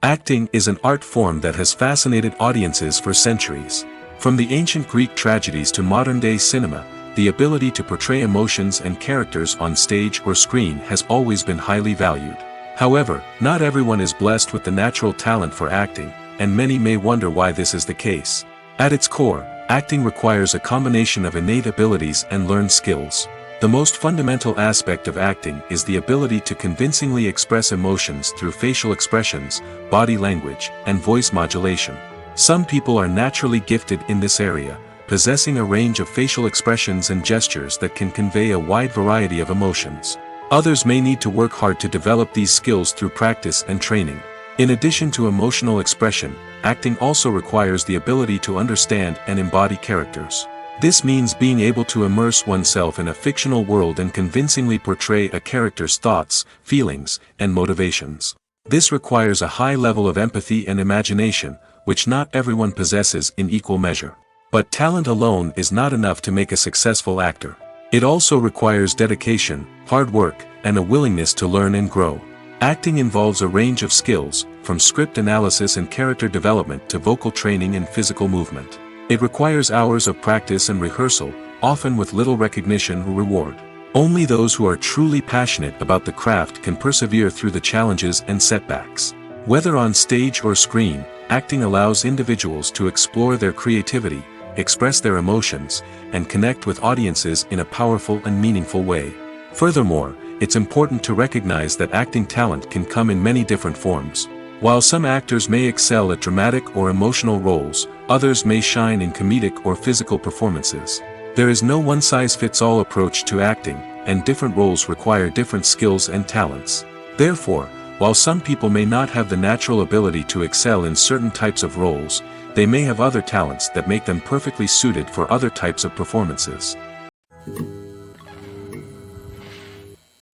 Acting is an art form that has fascinated audiences for centuries. From the ancient Greek tragedies to modern-day cinema, the ability to portray emotions and characters on stage or screen has always been highly valued. However, not everyone is blessed with the natural talent for acting, and many may wonder why this is the case. At its core, acting requires a combination of innate abilities and learned skills. The most fundamental aspect of acting is the ability to convincingly express emotions through facial expressions, body language, and voice modulation. Some people are naturally gifted in this area, possessing a range of facial expressions and gestures that can convey a wide variety of emotions. Others may need to work hard to develop these skills through practice and training. In addition to emotional expression, acting also requires the ability to understand and embody characters. This means being able to immerse oneself in a fictional world and convincingly portray a character's thoughts, feelings, and motivations. This requires a high level of empathy and imagination, which not everyone possesses in equal measure. But talent alone is not enough to make a successful actor. It also requires dedication, hard work, and a willingness to learn and grow. Acting involves a range of skills, from script analysis and character development to vocal training and physical movement. It requires hours of practice and rehearsal, often with little recognition or reward. Only those who are truly passionate about the craft can persevere through the challenges and setbacks. Whether on stage or screen, acting allows individuals to explore their creativity, express their emotions, and connect with audiences in a powerful and meaningful way. Furthermore, it's important to recognize that acting talent can come in many different forms. While some actors may excel at dramatic or emotional roles, others may shine in comedic or physical performances. There is no one-size-fits-all approach to acting, and different roles require different skills and talents. Therefore, while some people may not have the natural ability to excel in certain types of roles, they may have other talents that make them perfectly suited for other types of performances.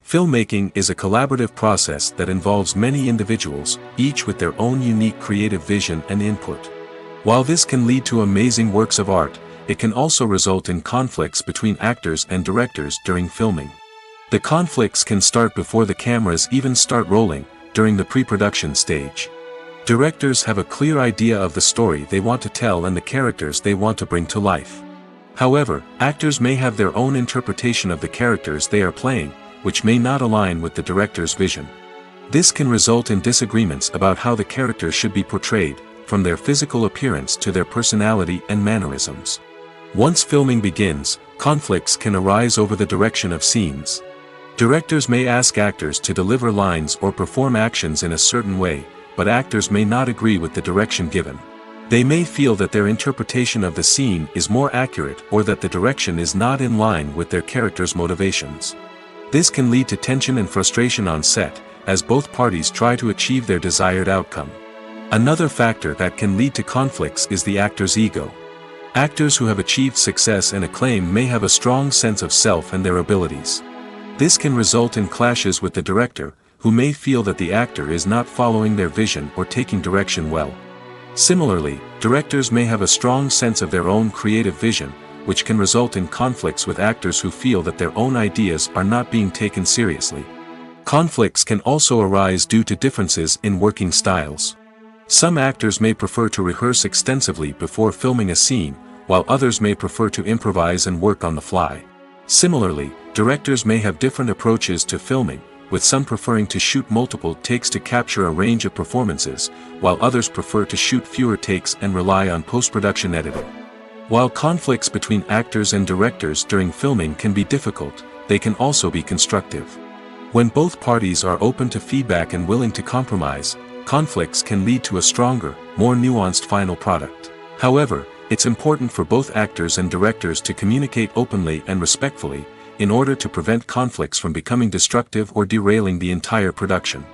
Filmmaking is a collaborative process that involves many individuals, each with their own unique creative vision and input. While this can lead to amazing works of art, it can also result in conflicts between actors and directors during filming. The conflicts can start before the cameras even start rolling, during the pre-production stage. Directors have a clear idea of the story they want to tell and the characters they want to bring to life. However, actors may have their own interpretation of the characters they are playing, which may not align with the director's vision. This can result in disagreements about how the characters should be portrayed, from their physical appearance to their personality and mannerisms. Once filming begins, conflicts can arise over the direction of scenes. Directors may ask actors to deliver lines or perform actions in a certain way, but actors may not agree with the direction given. They may feel that their interpretation of the scene is more accurate or that the direction is not in line with their character's motivations. This can lead to tension and frustration on set, as both parties try to achieve their desired outcome. Another factor that can lead to conflicts is the actor's ego. Actors who have achieved success and acclaim may have a strong sense of self and their abilities. This can result in clashes with the director, who may feel that the actor is not following their vision or taking direction well. Similarly, directors may have a strong sense of their own creative vision, which can result in conflicts with actors who feel that their own ideas are not being taken seriously. Conflicts can also arise due to differences in working styles. Some actors may prefer to rehearse extensively before filming a scene, while others may prefer to improvise and work on the fly. Similarly, directors may have different approaches to filming, with some preferring to shoot multiple takes to capture a range of performances, while others prefer to shoot fewer takes and rely on post-production editing. While conflicts between actors and directors during filming can be difficult, they can also be constructive. When both parties are open to feedback and willing to compromise, conflicts can lead to a stronger, more nuanced final product. However, it's important for both actors and directors to communicate openly and respectfully, in order to prevent conflicts from becoming destructive or derailing the entire production.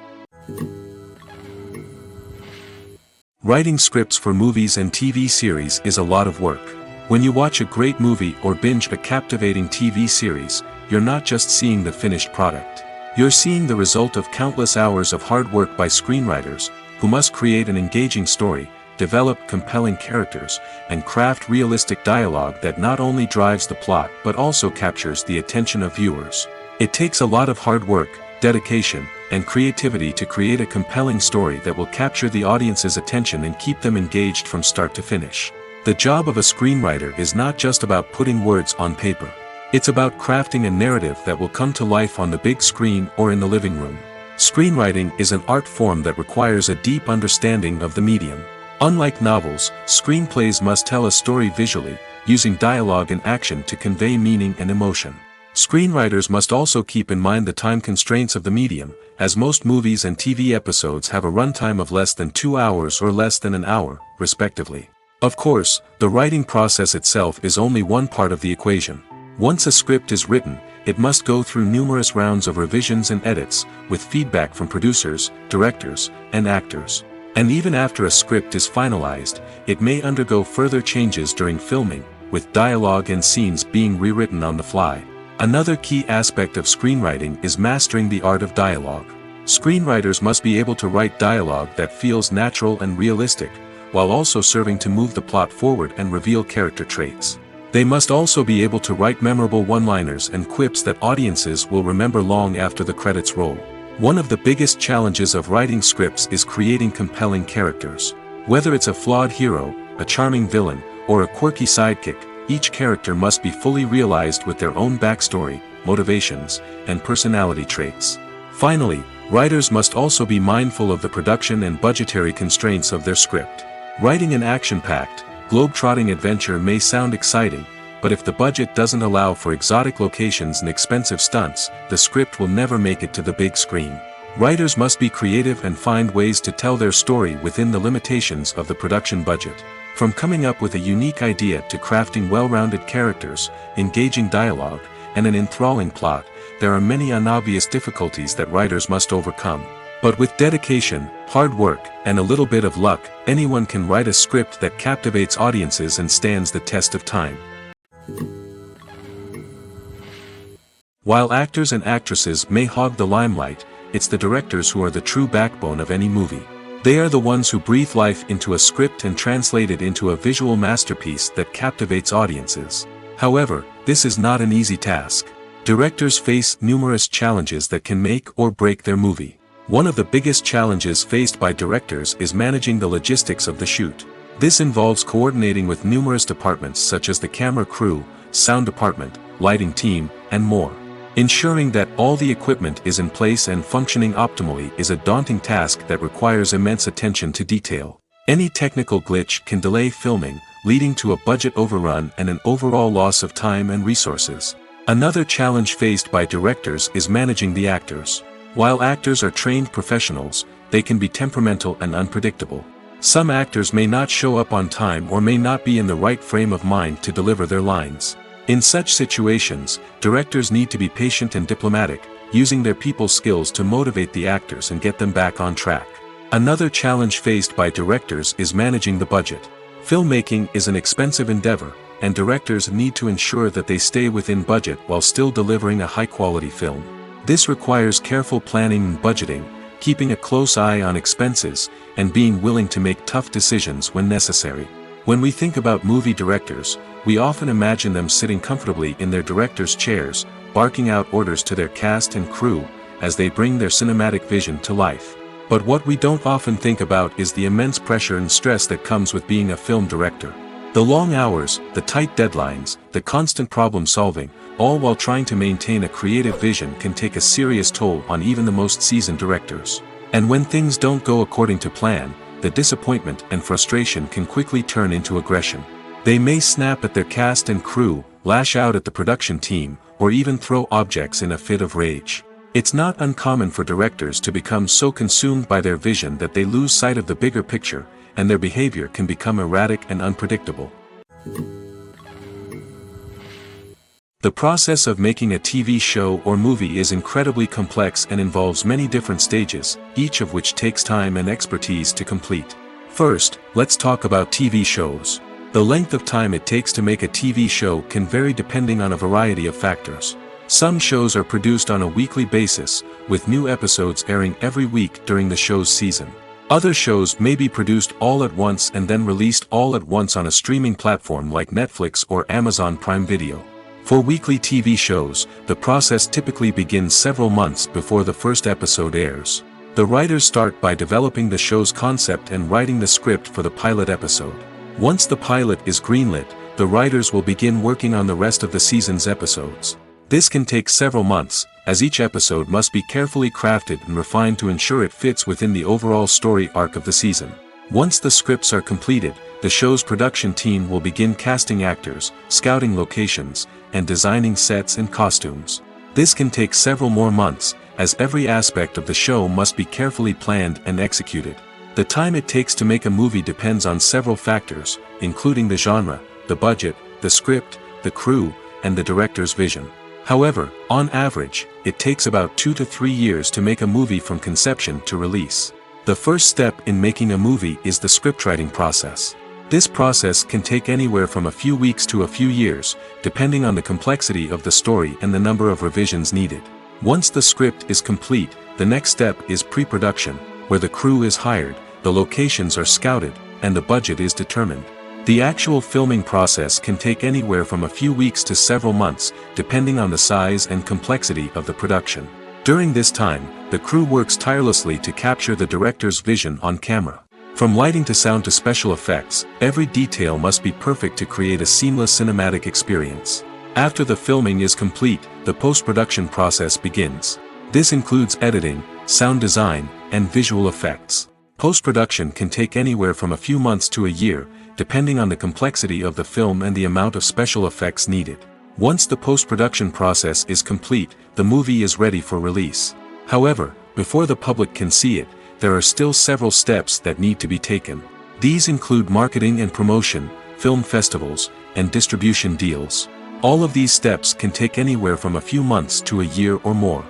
Writing scripts for movies and TV series is a lot of work. When you watch a great movie or binge a captivating TV series, you're not just seeing the finished product. You're seeing the result of countless hours of hard work by screenwriters, who must create an engaging story, develop compelling characters, and craft realistic dialogue that not only drives the plot but also captures the attention of viewers. It takes a lot of hard work, dedication, and creativity to create a compelling story that will capture the audience's attention and keep them engaged from start to finish. The job of a screenwriter is not just about putting words on paper. It's about crafting a narrative that will come to life on the big screen or in the living room. Screenwriting is an art form that requires a deep understanding of the medium. Unlike novels, screenplays must tell a story visually, using dialogue and action to convey meaning and emotion. Screenwriters must also keep in mind the time constraints of the medium, as most movies and TV episodes have a runtime of less than 2 hours or less than an hour, respectively. Of course, the writing process itself is only one part of the equation. Once a script is written, it must go through numerous rounds of revisions and edits, with feedback from producers, directors, and actors. And even after a script is finalized, it may undergo further changes during filming, with dialogue and scenes being rewritten on the fly. Another key aspect of screenwriting is mastering the art of dialogue. Screenwriters must be able to write dialogue that feels natural and realistic, while also serving to move the plot forward and reveal character traits. They must also be able to write memorable one-liners and quips that audiences will remember long after the credits roll. One of the biggest challenges of writing scripts is creating compelling characters. Whether it's a flawed hero, a charming villain, or a quirky sidekick, each character must be fully realized with their own backstory, motivations, and personality traits. Finally, writers must also be mindful of the production and budgetary constraints of their script. Writing an action-packed, globe-trotting adventure may sound exciting, but if the budget doesn't allow for exotic locations and expensive stunts, the script will never make it to the big screen. Writers must be creative and find ways to tell their story within the limitations of the production budget. From coming up with a unique idea to crafting well-rounded characters, engaging dialogue, and an enthralling plot, there are many unobvious difficulties that writers must overcome. But with dedication, hard work, and a little bit of luck, anyone can write a script that captivates audiences and stands the test of time. While actors and actresses may hog the limelight, it's the directors who are the true backbone of any movie. They are the ones who breathe life into a script and translate it into a visual masterpiece that captivates audiences. However, this is not an easy task. Directors face numerous challenges that can make or break their movie. One of the biggest challenges faced by directors is managing the logistics of the shoot. This involves coordinating with numerous departments such as the camera crew, sound department, lighting team, and more. Ensuring that all the equipment is in place and functioning optimally is a daunting task that requires immense attention to detail. Any technical glitch can delay filming, leading to a budget overrun and an overall loss of time and resources. Another challenge faced by directors is managing the actors. While actors are trained professionals, they can be temperamental and unpredictable. Some actors may not show up on time or may not be in the right frame of mind to deliver their lines. In such situations, directors need to be patient and diplomatic, using their people skills to motivate the actors and get them back on track. Another challenge faced by directors is managing the budget. Filmmaking is an expensive endeavor, and directors need to ensure that they stay within budget while still delivering a high-quality film. This requires careful planning and budgeting, keeping a close eye on expenses, and being willing to make tough decisions when necessary. When we think about movie directors, we often imagine them sitting comfortably in their director's chairs, barking out orders to their cast and crew, as they bring their cinematic vision to life. But what we don't often think about is the immense pressure and stress that comes with being a film director. The long hours, the tight deadlines, the constant problem solving, all while trying to maintain a creative vision can take a serious toll on even the most seasoned directors. And when things don't go according to plan, the disappointment and frustration can quickly turn into aggression. They may snap at their cast and crew, lash out at the production team, or even throw objects in a fit of rage. It's not uncommon for directors to become so consumed by their vision that they lose sight of the bigger picture, and their behavior can become erratic and unpredictable. The process of making a TV show or movie is incredibly complex and involves many different stages, each of which takes time and expertise to complete. First, let's talk about TV shows. The length of time it takes to make a TV show can vary depending on a variety of factors. Some shows are produced on a weekly basis, with new episodes airing every week during the show's season. Other shows may be produced all at once and then released all at once on a streaming platform like Netflix or Amazon Prime Video. For weekly TV shows, the process typically begins several months before the first episode airs. The writers start by developing the show's concept and writing the script for the pilot episode. Once the pilot is greenlit, the writers will begin working on the rest of the season's episodes. This can take several months, as each episode must be carefully crafted and refined to ensure it fits within the overall story arc of the season. Once the scripts are completed, the show's production team will begin casting actors, scouting locations, and designing sets and costumes. This can take several more months, as every aspect of the show must be carefully planned and executed. The time it takes to make a movie depends on several factors, including the genre, the budget, the script, the crew, and the director's vision. However, on average, it takes about 2 to 3 years to make a movie from conception to release. The first step in making a movie is the scriptwriting process. This process can take anywhere from a few weeks to a few years, depending on the complexity of the story and the number of revisions needed. Once the script is complete, the next step is pre-production, where the crew is hired, the locations are scouted, and the budget is determined. The actual filming process can take anywhere from a few weeks to several months, depending on the size and complexity of the production. During this time, the crew works tirelessly to capture the director's vision on camera. From lighting to sound to special effects, every detail must be perfect to create a seamless cinematic experience. After the filming is complete, the post-production process begins. This includes editing, sound design, and visual effects. Post-production can take anywhere from a few months to a year, depending on the complexity of the film and the amount of special effects needed. Once the post-production process is complete, the movie is ready for release. However, before the public can see it, there are still several steps that need to be taken. These include marketing and promotion, film festivals, and distribution deals. All of these steps can take anywhere from a few months to a year or more.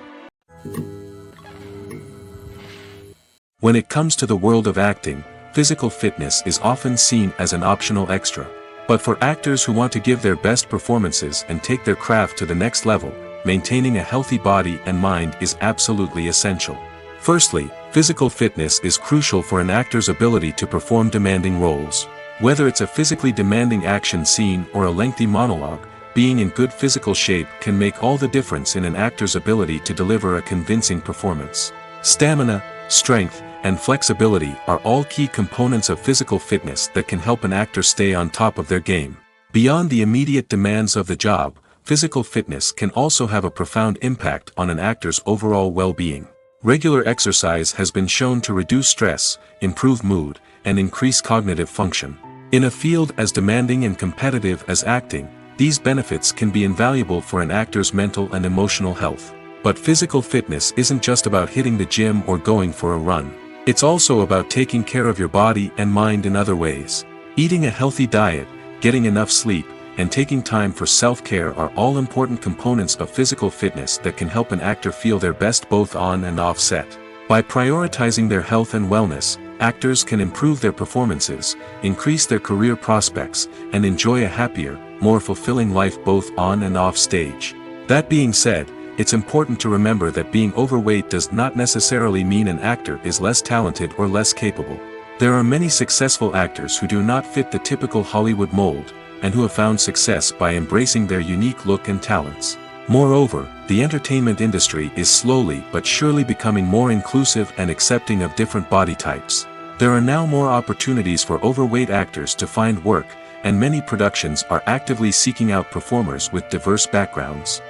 When it comes to the world of acting, physical fitness is often seen as an optional extra. But for actors who want to give their best performances and take their craft to the next level, maintaining a healthy body and mind is absolutely essential. Firstly, physical fitness is crucial for an actor's ability to perform demanding roles. Whether it's a physically demanding action scene or a lengthy monologue, being in good physical shape can make all the difference in an actor's ability to deliver a convincing performance. Stamina, strength, and flexibility are all key components of physical fitness that can help an actor stay on top of their game. Beyond the immediate demands of the job, physical fitness can also have a profound impact on an actor's overall well-being. Regular exercise has been shown to reduce stress, improve mood, and increase cognitive function. In a field as demanding and competitive as acting, these benefits can be invaluable for an actor's mental and emotional health. But physical fitness isn't just about hitting the gym or going for a run. It's also about taking care of your body and mind in other ways. Eating a healthy diet, getting enough sleep, and taking time for self-care are all important components of physical fitness that can help an actor feel their best both on and off set. By prioritizing their health and wellness, actors can improve their performances, increase their career prospects, and enjoy a happier, more fulfilling life both on and off stage. That being said, it's important to remember that being overweight does not necessarily mean an actor is less talented or less capable. There are many successful actors who do not fit the typical Hollywood mold, and who have found success by embracing their unique look and talents. Moreover, the entertainment industry is slowly but surely becoming more inclusive and accepting of different body types. There are now more opportunities for overweight actors to find work, and many productions are actively seeking out performers with diverse backgrounds.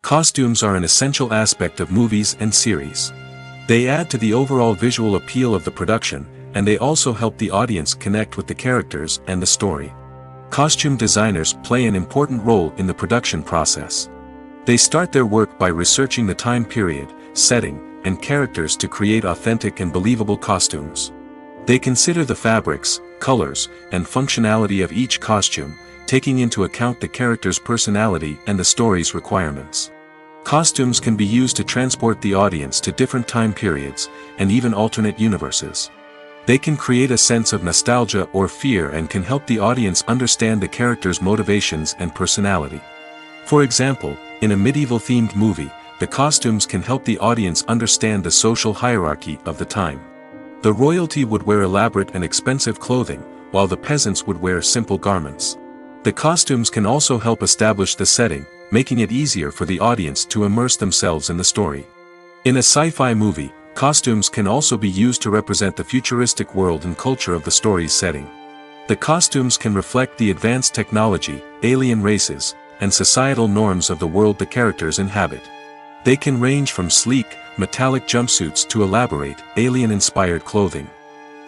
Costumes are an essential aspect of movies and series. They add to the overall visual appeal of the production, and they also help the audience connect with the characters and the story. Costume designers play an important role in the production process. They start their work by researching the time period, setting, and characters to create authentic and believable costumes. They consider the fabrics, colors, and functionality of each costume, taking into account the character's personality and the story's requirements. Costumes can be used to transport the audience to different time periods, and even alternate universes. They can create a sense of nostalgia or fear and can help the audience understand the character's motivations and personality. For example, in a medieval-themed movie, the costumes can help the audience understand the social hierarchy of the time. The royalty would wear elaborate and expensive clothing, while the peasants would wear simple garments. The costumes can also help establish the setting, making it easier for the audience to immerse themselves in the story. In a sci-fi movie, costumes can also be used to represent the futuristic world and culture of the story's setting. The costumes can reflect the advanced technology, alien races, and societal norms of the world the characters inhabit. They can range from sleek, metallic jumpsuits to elaborate, alien-inspired clothing.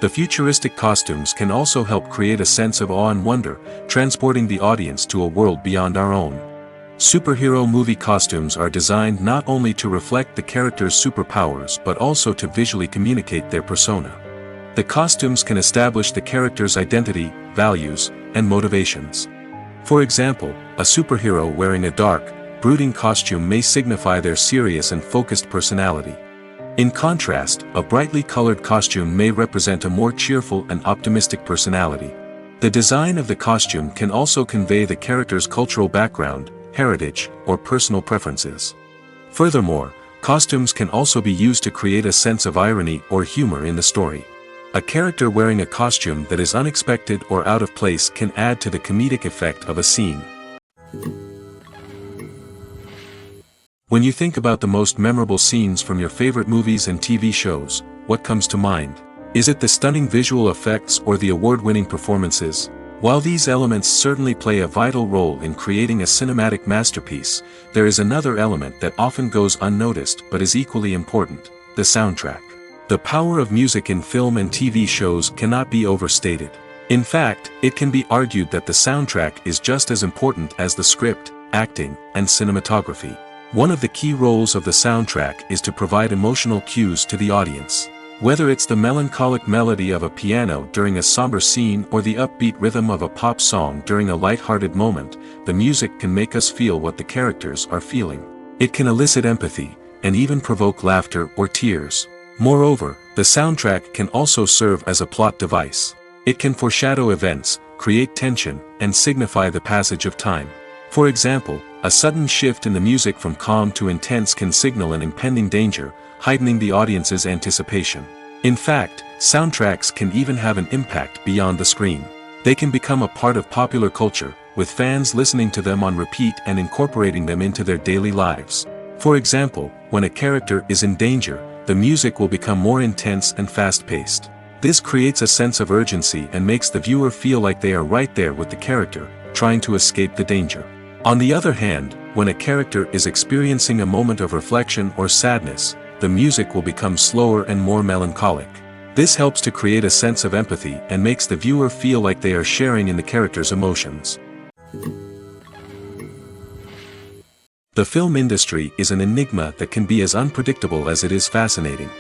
The futuristic costumes can also help create a sense of awe and wonder, transporting the audience to a world beyond our own. Superhero movie costumes are designed not only to reflect the character's superpowers but also to visually communicate their persona. The costumes can establish the character's identity, values, and motivations. For example, a superhero wearing a dark, brooding costume may signify their serious and focused personality. In contrast, a brightly colored costume may represent a more cheerful and optimistic personality. The design of the costume can also convey the character's cultural background, heritage, or personal preferences. Furthermore, costumes can also be used to create a sense of irony or humor in the story. A character wearing a costume that is unexpected or out of place can add to the comedic effect of a scene. When you think about the most memorable scenes from your favorite movies and TV shows, what comes to mind? Is it the stunning visual effects or the award-winning performances? While these elements certainly play a vital role in creating a cinematic masterpiece, there is another element that often goes unnoticed but is equally important: the soundtrack. The power of music in film and TV shows cannot be overstated. In fact, it can be argued that the soundtrack is just as important as the script, acting, and cinematography. One of the key roles of the soundtrack is to provide emotional cues to the audience. Whether it's the melancholic melody of a piano during a somber scene or the upbeat rhythm of a pop song during a light-hearted moment, the music can make us feel what the characters are feeling. It can elicit empathy, and even provoke laughter or tears. Moreover, the soundtrack can also serve as a plot device. It can foreshadow events, create tension, and signify the passage of time. For example, a sudden shift in the music from calm to intense can signal an impending danger, heightening the audience's anticipation. In fact, soundtracks can even have an impact beyond the screen. They can become a part of popular culture, with fans listening to them on repeat and incorporating them into their daily lives. For example, when a character is in danger, the music will become more intense and fast-paced. This creates a sense of urgency and makes the viewer feel like they are right there with the character, trying to escape the danger. On the other hand, when a character is experiencing a moment of reflection or sadness, the music will become slower and more melancholic. This helps to create a sense of empathy and makes the viewer feel like they are sharing in the character's emotions. The film industry is an enigma that can be as unpredictable as it is fascinating.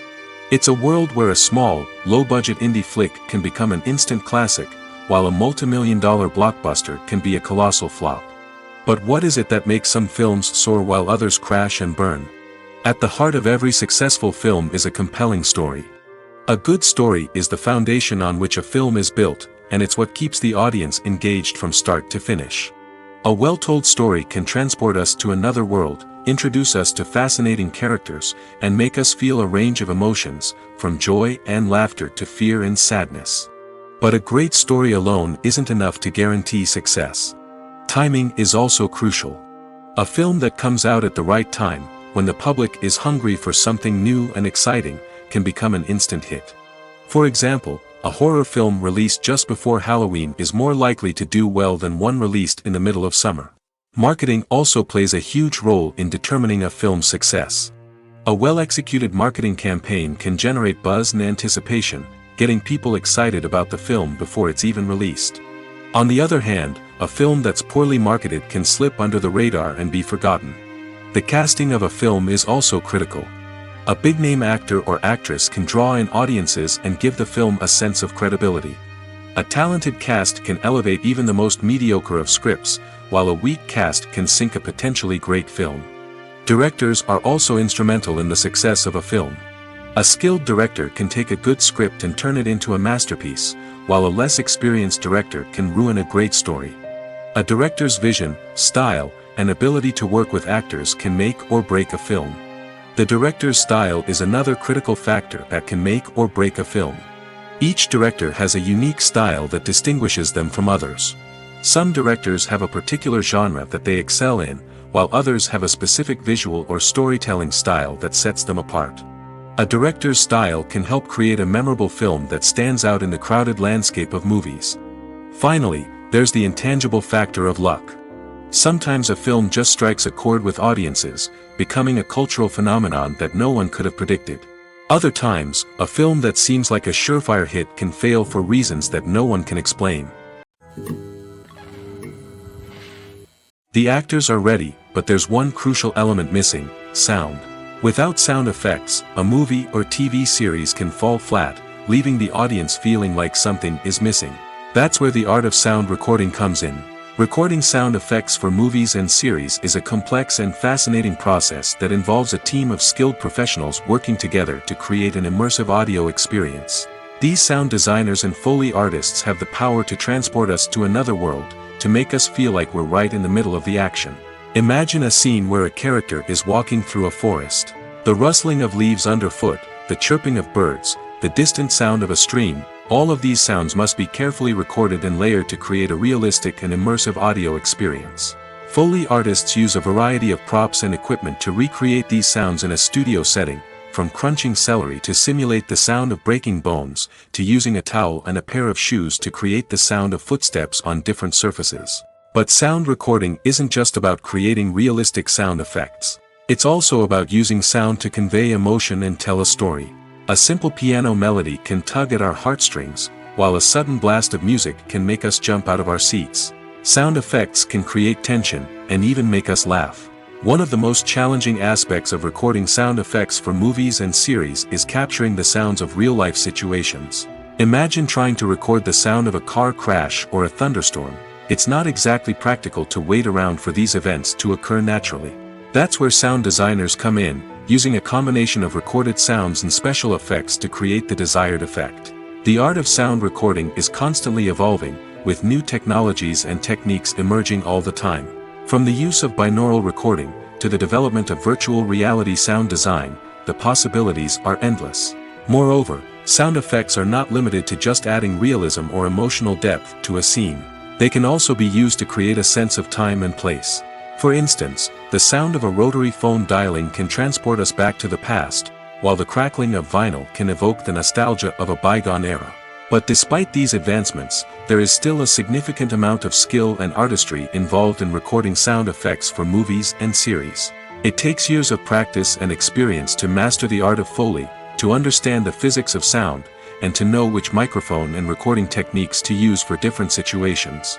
It's a world where a small, low-budget indie flick can become an instant classic, while a multi-million-dollar blockbuster can be a colossal flop. But what is it that makes some films soar while others crash and burn? At the heart of every successful film is a compelling story. A good story is the foundation on which a film is built, and it's what keeps the audience engaged from start to finish. A well-told story can transport us to another world, introduce us to fascinating characters, and make us feel a range of emotions, from joy and laughter to fear and sadness. But a great story alone isn't enough to guarantee success. Timing is also crucial. A film that comes out at the right time, when the public is hungry for something new and exciting, can become an instant hit. For example, a horror film released just before Halloween is more likely to do well than one released in the middle of summer. Marketing also plays a huge role in determining a film's success. A well-executed marketing campaign can generate buzz and anticipation, getting people excited about the film before it's even released. On the other hand, a film that's poorly marketed can slip under the radar and be forgotten. The casting of a film is also critical. A big-name actor or actress can draw in audiences and give the film a sense of credibility. A talented cast can elevate even the most mediocre of scripts, while a weak cast can sink a potentially great film. Directors are also instrumental in the success of a film. A skilled director can take a good script and turn it into a masterpiece, while a less experienced director can ruin a great story. A director's vision, style, and ability to work with actors can make or break a film. The director's style is another critical factor that can make or break a film. Each director has a unique style that distinguishes them from others. Some directors have a particular genre that they excel in, while others have a specific visual or storytelling style that sets them apart. A director's style can help create a memorable film that stands out in the crowded landscape of movies. Finally, there's the intangible factor of luck. Sometimes a film just strikes a chord with audiences, becoming a cultural phenomenon that no one could have predicted. Other times, a film that seems like a surefire hit can fail for reasons that no one can explain. The actors are ready, but there's one crucial element missing: sound. Without sound effects, a movie or TV series can fall flat, leaving the audience feeling like something is missing. That's where the art of sound recording comes in. Recording sound effects for movies and series is a complex and fascinating process that involves a team of skilled professionals working together to create an immersive audio experience. These sound designers and Foley artists have the power to transport us to another world, to make us feel like we're right in the middle of the action. Imagine a scene where a character is walking through a forest. The rustling of leaves underfoot, the chirping of birds, the distant sound of a stream, all of these sounds must be carefully recorded and layered to create a realistic and immersive audio experience. Foley artists use a variety of props and equipment to recreate these sounds in a studio setting, from crunching celery to simulate the sound of breaking bones, to using a towel and a pair of shoes to create the sound of footsteps on different surfaces. But sound recording isn't just about creating realistic sound effects. It's also about using sound to convey emotion and tell a story. A simple piano melody can tug at our heartstrings, while a sudden blast of music can make us jump out of our seats. Sound effects can create tension, and even make us laugh. One of the most challenging aspects of recording sound effects for movies and series is capturing the sounds of real-life situations. Imagine trying to record the sound of a car crash or a thunderstorm. It's not exactly practical to wait around for these events to occur naturally. That's where sound designers come in, using a combination of recorded sounds and special effects to create the desired effect. The art of sound recording is constantly evolving, with new technologies and techniques emerging all the time. From the use of binaural recording, to the development of virtual reality sound design, the possibilities are endless. Moreover, sound effects are not limited to just adding realism or emotional depth to a scene. They can also be used to create a sense of time and place. For instance, the sound of a rotary phone dialing can transport us back to the past, while the crackling of vinyl can evoke the nostalgia of a bygone era. But despite these advancements, there is still a significant amount of skill and artistry involved in recording sound effects for movies and series. It takes years of practice and experience to master the art of Foley, to understand the physics of sound, and to know which microphone and recording techniques to use for different situations.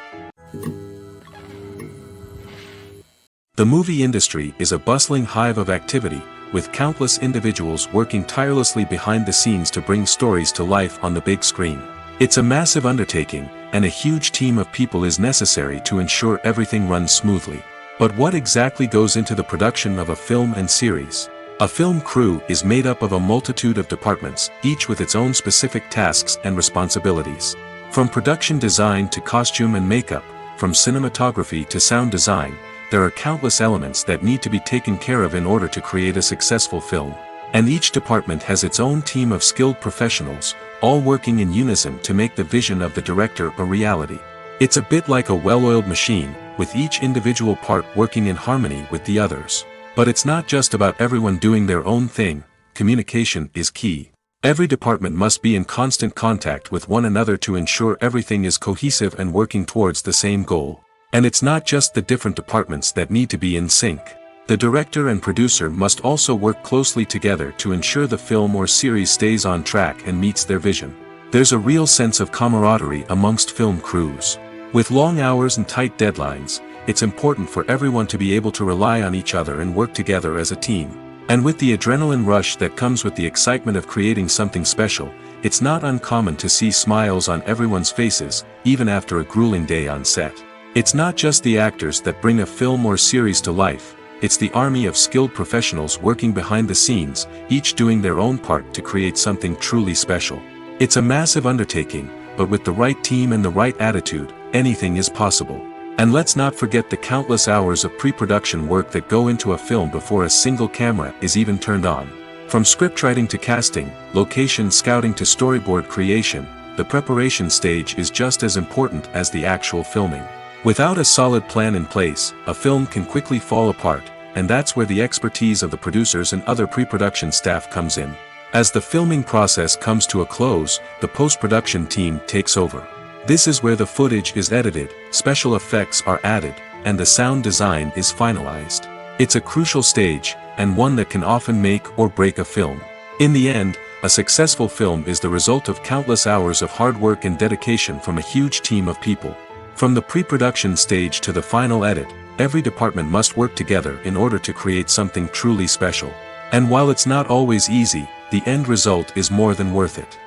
The movie industry is a bustling hive of activity, with countless individuals working tirelessly behind the scenes to bring stories to life on the big screen. It's a massive undertaking, and a huge team of people is necessary to ensure everything runs smoothly. But what exactly goes into the production of a film and series? A film crew is made up of a multitude of departments, each with its own specific tasks and responsibilities. From production design to costume and makeup, From cinematography to sound design, there are countless elements that need to be taken care of in order to create a successful film. And each department has its own team of skilled professionals, all working in unison to make the vision of the director a reality. It's a bit like a well-oiled machine, with each individual part working in harmony with the others. But it's not just about everyone doing their own thing. Communication is key. Every department must be in constant contact with one another to ensure everything is cohesive and working towards the same goal. And it's not just the different departments that need to be in sync. The director and producer must also work closely together to ensure the film or series stays on track and meets their vision. There's a real sense of camaraderie amongst film crews. With long hours and tight deadlines, it's important for everyone to be able to rely on each other and work together as a team. And with the adrenaline rush that comes with the excitement of creating something special, it's not uncommon to see smiles on everyone's faces, even after a grueling day on set. It's not just the actors that bring a film or series to life, it's the army of skilled professionals working behind the scenes, each doing their own part to create something truly special. It's a massive undertaking, but with the right team and the right attitude, anything is possible. And let's not forget the countless hours of pre-production work that go into a film before a single camera is even turned on. From scriptwriting to casting, location scouting to storyboard creation, the preparation stage is just as important as the actual filming. Without a solid plan in place, a film can quickly fall apart, and that's where the expertise of the producers and other pre-production staff comes in. As the filming process comes to a close, the post-production team takes over. This is where the footage is edited, special effects are added, and the sound design is finalized. It's a crucial stage, and one that can often make or break a film. In the end, a successful film is the result of countless hours of hard work and dedication from a huge team of people. From the pre-production stage to the final edit, every department must work together in order to create something truly special. And while it's not always easy, the end result is more than worth it.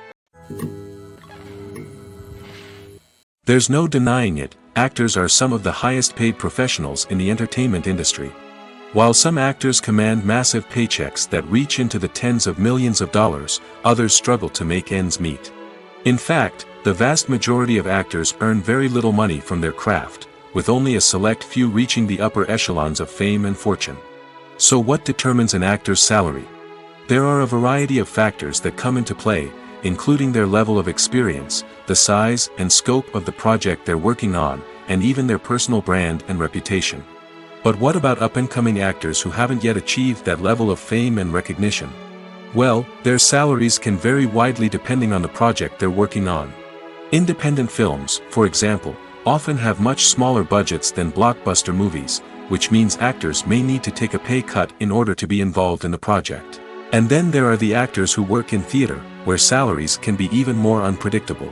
There's no denying it, actors are some of the highest paid professionals in the entertainment industry. While some actors command massive paychecks that reach into the tens of millions of dollars, others struggle to make ends meet. In fact, the vast majority of actors earn very little money from their craft, with only a select few reaching the upper echelons of fame and fortune. So what determines an actor's salary? There are a variety of factors that come into play, including their level of experience, the size and scope of the project they're working on, and even their personal brand and reputation. But what about up-and-coming actors who haven't yet achieved that level of fame and recognition? Well, their salaries can vary widely depending on the project they're working on. Independent films, for example, often have much smaller budgets than blockbuster movies, which means actors may need to take a pay cut in order to be involved in the project. And then there are the actors who work in theater, where salaries can be even more unpredictable.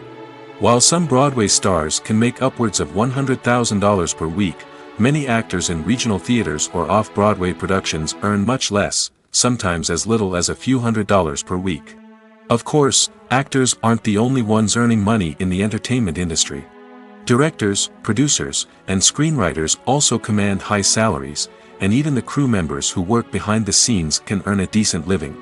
While some Broadway stars can make upwards of $100,000 per week, many actors in regional theaters or off-Broadway productions earn much less, sometimes as little as a few $100s per week. Of course, actors aren't the only ones earning money in the entertainment industry. Directors, producers, and screenwriters also command high salaries, and even the crew members who work behind the scenes can earn a decent living.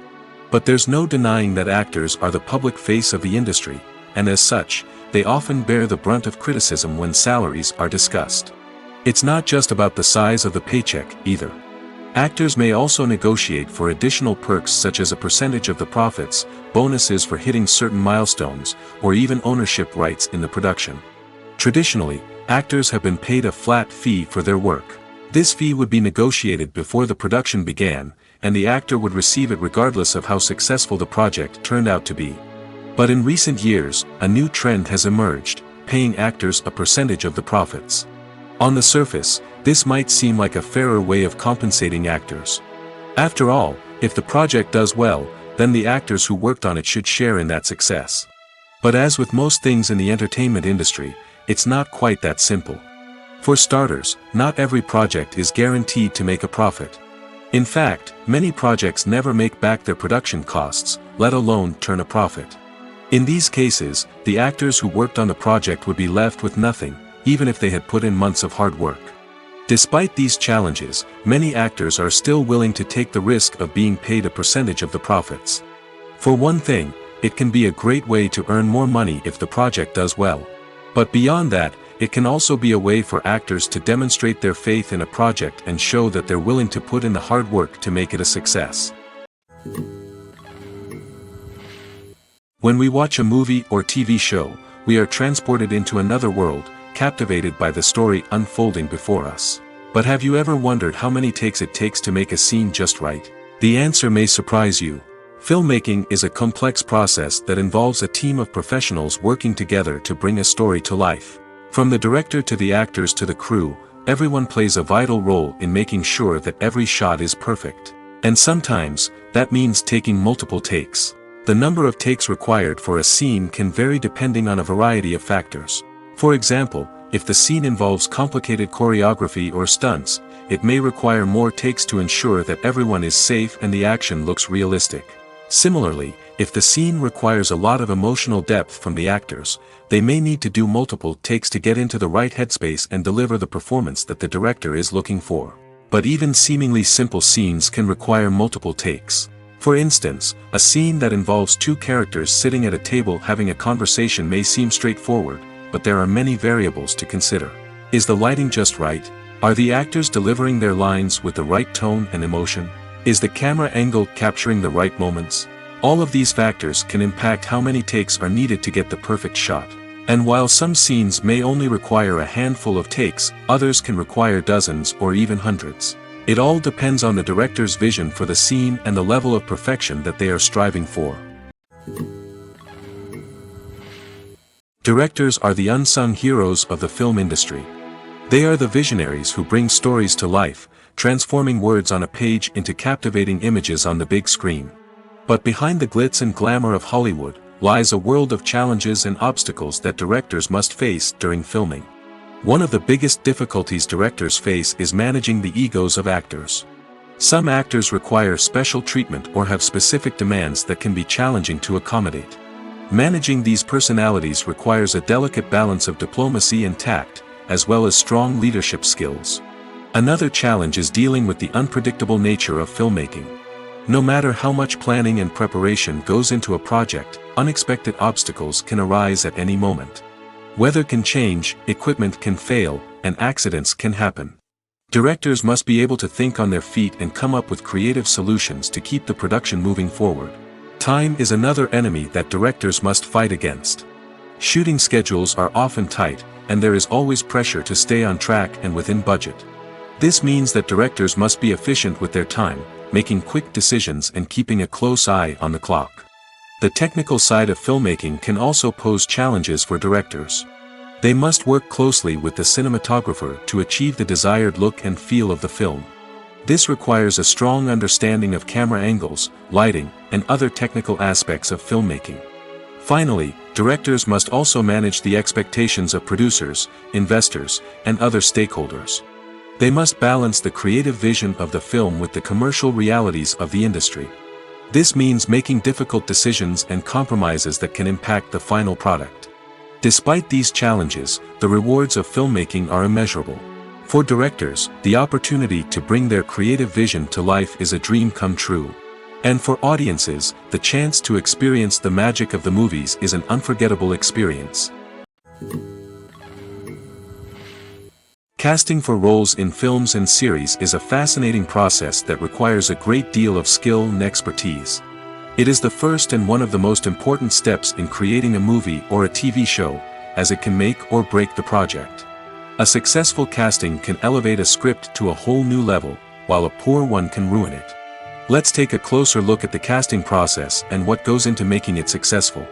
But there's no denying that actors are the public face of the industry, and as such, they often bear the brunt of criticism when salaries are discussed. It's not just about the size of the paycheck, either. Actors may also negotiate for additional perks such as a percentage of the profits, bonuses for hitting certain milestones, or even ownership rights in the production. Traditionally, actors have been paid a flat fee for their work. This fee would be negotiated before the production began, and the actor would receive it regardless of how successful the project turned out to be. But in recent years, a new trend has emerged, paying actors a percentage of the profits. On the surface, this might seem like a fairer way of compensating actors. After all, if the project does well, then the actors who worked on it should share in that success. But as with most things in the entertainment industry, it's not quite that simple. For starters, not every project is guaranteed to make a profit. In fact, many projects never make back their production costs, let alone turn a profit. In these cases, the actors who worked on the project would be left with nothing, even if they had put in months of hard work. Despite these challenges, many actors are still willing to take the risk of being paid a percentage of the profits. For one thing, it can be a great way to earn more money if the project does well. But beyond that, it can also be a way for actors to demonstrate their faith in a project and show that they're willing to put in the hard work to make it a success. When we watch a movie or TV show, we are transported into another world, captivated by the story unfolding before us. But have you ever wondered how many takes it takes to make a scene just right? The answer may surprise you. Filmmaking is a complex process that involves a team of professionals working together to bring a story to life. From the director to the actors to the crew, everyone plays a vital role in making sure that every shot is perfect. And sometimes, that means taking multiple takes. The number of takes required for a scene can vary depending on a variety of factors. For example, if the scene involves complicated choreography or stunts, it may require more takes to ensure that everyone is safe and the action looks realistic. Similarly, if the scene requires a lot of emotional depth from the actors, they may need to do multiple takes to get into the right headspace and deliver the performance that the director is looking for. But even seemingly simple scenes can require multiple takes. For instance, a scene that involves two characters sitting at a table having a conversation may seem straightforward, but there are many variables to consider. Is the lighting just right? Are the actors delivering their lines with the right tone and emotion? Is the camera angle capturing the right moments? All of these factors can impact how many takes are needed to get the perfect shot. And while some scenes may only require a handful of takes, others can require dozens or even hundreds. It all depends on the director's vision for the scene and the level of perfection that they are striving for. Directors are the unsung heroes of the film industry. They are the visionaries who bring stories to life, transforming words on a page into captivating images on the big screen. But behind the glitz and glamour of Hollywood, lies a world of challenges and obstacles that directors must face during filming. One of the biggest difficulties directors face is managing the egos of actors. Some actors require special treatment or have specific demands that can be challenging to accommodate. Managing these personalities requires a delicate balance of diplomacy and tact, as well as strong leadership skills. Another challenge is dealing with the unpredictable nature of filmmaking. No matter how much planning and preparation goes into a project, unexpected obstacles can arise at any moment. Weather can change, equipment can fail, and accidents can happen. Directors must be able to think on their feet and come up with creative solutions to keep the production moving forward. Time is another enemy that directors must fight against. Shooting schedules are often tight, and there is always pressure to stay on track and within budget. This means that directors must be efficient with their time, making quick decisions and keeping a close eye on the clock. The technical side of filmmaking can also pose challenges for directors. They must work closely with the cinematographer to achieve the desired look and feel of the film. This requires a strong understanding of camera angles, lighting, and other technical aspects of filmmaking. Finally, directors must also manage the expectations of producers, investors, and other stakeholders. They must balance the creative vision of the film with the commercial realities of the industry. This means making difficult decisions and compromises that can impact the final product. Despite these challenges, the rewards of filmmaking are immeasurable. For directors, the opportunity to bring their creative vision to life is a dream come true. And for audiences, the chance to experience the magic of the movies is an unforgettable experience. Casting for roles in films and series is a fascinating process that requires a great deal of skill and expertise. It is the first and one of the most important steps in creating a movie or a TV show, as it can make or break the project. A successful casting can elevate a script to a whole new level, while a poor one can ruin it. Let's take a closer look at the casting process and what goes into making it successful.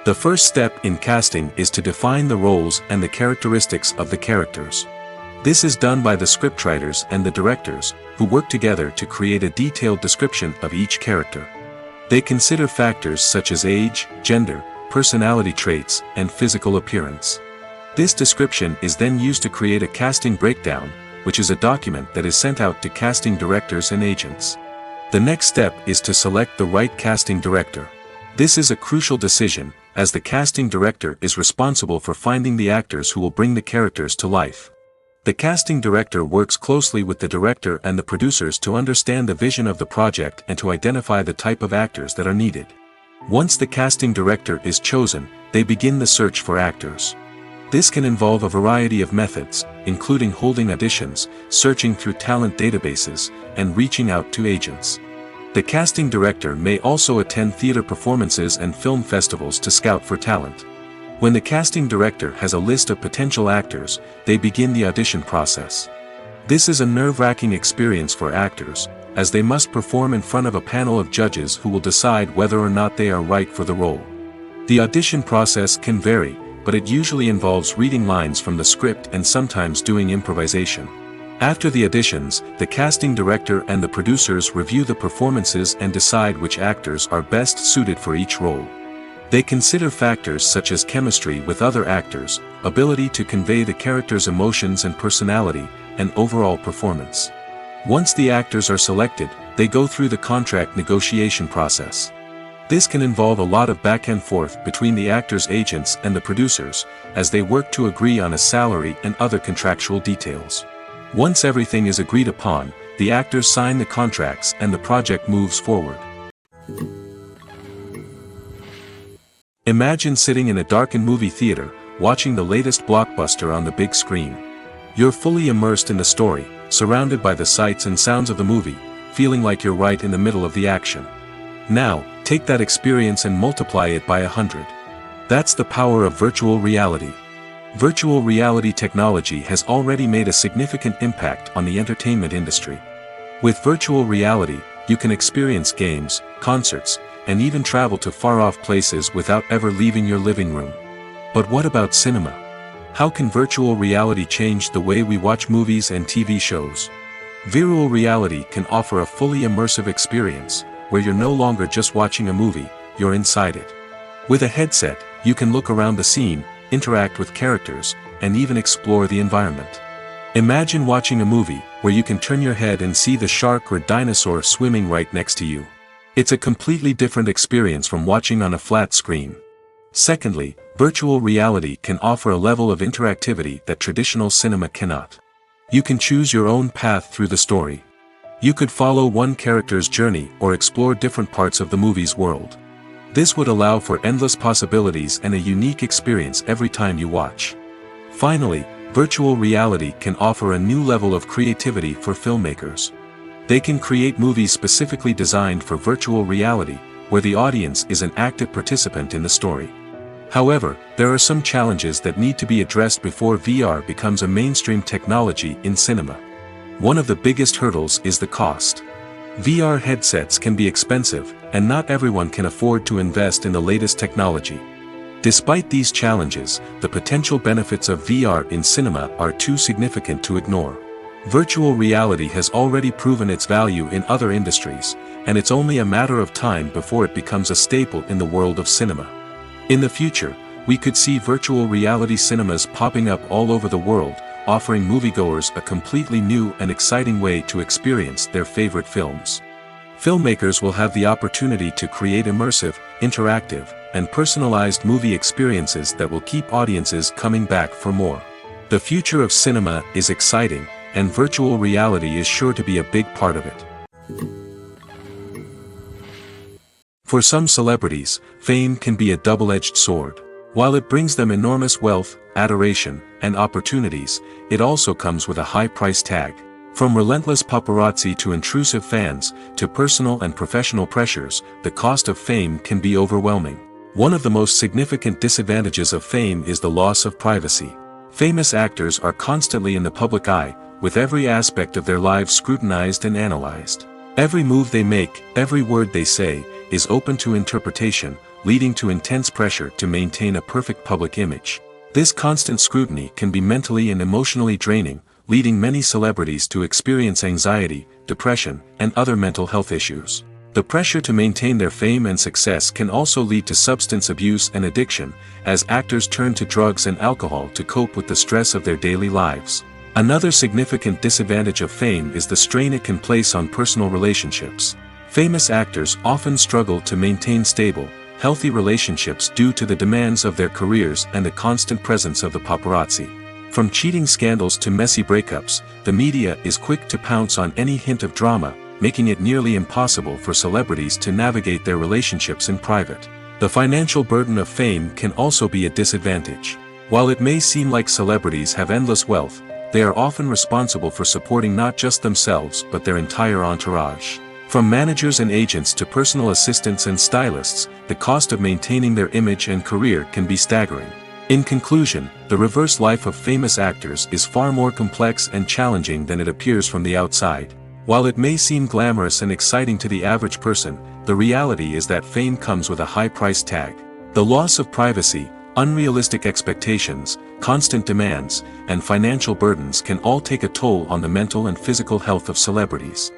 The first step in casting is to define the roles and the characteristics of the characters. This is done by the scriptwriters and the directors, who work together to create a detailed description of each character. They consider factors such as age, gender, personality traits, and physical appearance. This description is then used to create a casting breakdown, which is a document that is sent out to casting directors and agents. The next step is to select the right casting director. This is a crucial decision, as the casting director is responsible for finding the actors who will bring the characters to life. The casting director works closely with the director and the producers to understand the vision of the project and to identify the type of actors that are needed. Once the casting director is chosen, they begin the search for actors. This can involve a variety of methods, including holding auditions, searching through talent databases, and reaching out to agents. The casting director may also attend theater performances and film festivals to scout for talent. When the casting director has a list of potential actors, they begin the audition process. This is a nerve-wracking experience for actors, as they must perform in front of a panel of judges who will decide whether or not they are right for the role. The audition process can vary, but it usually involves reading lines from the script and sometimes doing improvisation. After the auditions, the casting director and the producers review the performances and decide which actors are best suited for each role. They consider factors such as chemistry with other actors, ability to convey the character's emotions and personality, and overall performance. Once the actors are selected, they go through the contract negotiation process. This can involve a lot of back and forth between the actors' agents and the producers, as they work to agree on a salary and other contractual details. Once everything is agreed upon, the actors sign the contracts and the project moves forward. Imagine sitting in a darkened movie theater, watching the latest blockbuster on the big screen. You're fully immersed in the story, surrounded by the sights and sounds of the movie, feeling like you're right in the middle of the action. Now, take that experience and multiply it by 100. That's the power of virtual reality. Virtual reality technology has already made a significant impact on the entertainment industry. With virtual reality, you can experience games, concerts, and even travel to far-off places without ever leaving your living room. But what about cinema? How can virtual reality change the way we watch movies and TV shows? Virtual reality can offer a fully immersive experience, where you're no longer just watching a movie, you're inside it. With a headset, you can look around the scene, interact with characters, and even explore the environment. Imagine watching a movie where you can turn your head and see the shark or dinosaur swimming right next to you. It's a completely different experience from watching on a flat screen. Secondly, virtual reality can offer a level of interactivity that traditional cinema cannot. You can choose your own path through the story. You could follow one character's journey or explore different parts of the movie's world. This would allow for endless possibilities and a unique experience every time you watch. Finally, virtual reality can offer a new level of creativity for filmmakers. They can create movies specifically designed for virtual reality, where the audience is an active participant in the story. However, there are some challenges that need to be addressed before VR becomes a mainstream technology in cinema. One of the biggest hurdles is the cost. VR headsets can be expensive, and not everyone can afford to invest in the latest technology. Despite these challenges, the potential benefits of VR in cinema are too significant to ignore. Virtual reality has already proven its value in other industries, and it's only a matter of time before it becomes a staple in the world of cinema. In the future, we could see virtual reality cinemas popping up all over the world, offering moviegoers a completely new and exciting way to experience their favorite films. Filmmakers will have the opportunity to create immersive, interactive, and personalized movie experiences that will keep audiences coming back for more. The future of cinema is exciting, and virtual reality is sure to be a big part of it. For some celebrities, fame can be a double-edged sword. While it brings them enormous wealth, adoration, and opportunities, it also comes with a high price tag. From relentless paparazzi to intrusive fans, to personal and professional pressures, the cost of fame can be overwhelming. One of the most significant disadvantages of fame is the loss of privacy. Famous actors are constantly in the public eye, with every aspect of their lives scrutinized and analyzed. Every move they make, every word they say, is open to interpretation, leading to intense pressure to maintain a perfect public image. This constant scrutiny can be mentally and emotionally draining, leading many celebrities to experience anxiety, depression, and other mental health issues. The pressure to maintain their fame and success can also lead to substance abuse and addiction, as actors turn to drugs and alcohol to cope with the stress of their daily lives. Another significant disadvantage of fame is the strain it can place on personal relationships. Famous actors often struggle to maintain stable, healthy relationships due to the demands of their careers and the constant presence of the paparazzi. From cheating scandals to messy breakups, the media is quick to pounce on any hint of drama, making it nearly impossible for celebrities to navigate their relationships in private. The financial burden of fame can also be a disadvantage. While it may seem like celebrities have endless wealth, they are often responsible for supporting not just themselves but their entire entourage. From managers and agents to personal assistants and stylists, the cost of maintaining their image and career can be staggering. In conclusion, the reverse life of famous actors is far more complex and challenging than it appears from the outside. While it may seem glamorous and exciting to the average person, the reality is that fame comes with a high price tag. The loss of privacy, unrealistic expectations, constant demands, and financial burdens can all take a toll on the mental and physical health of celebrities.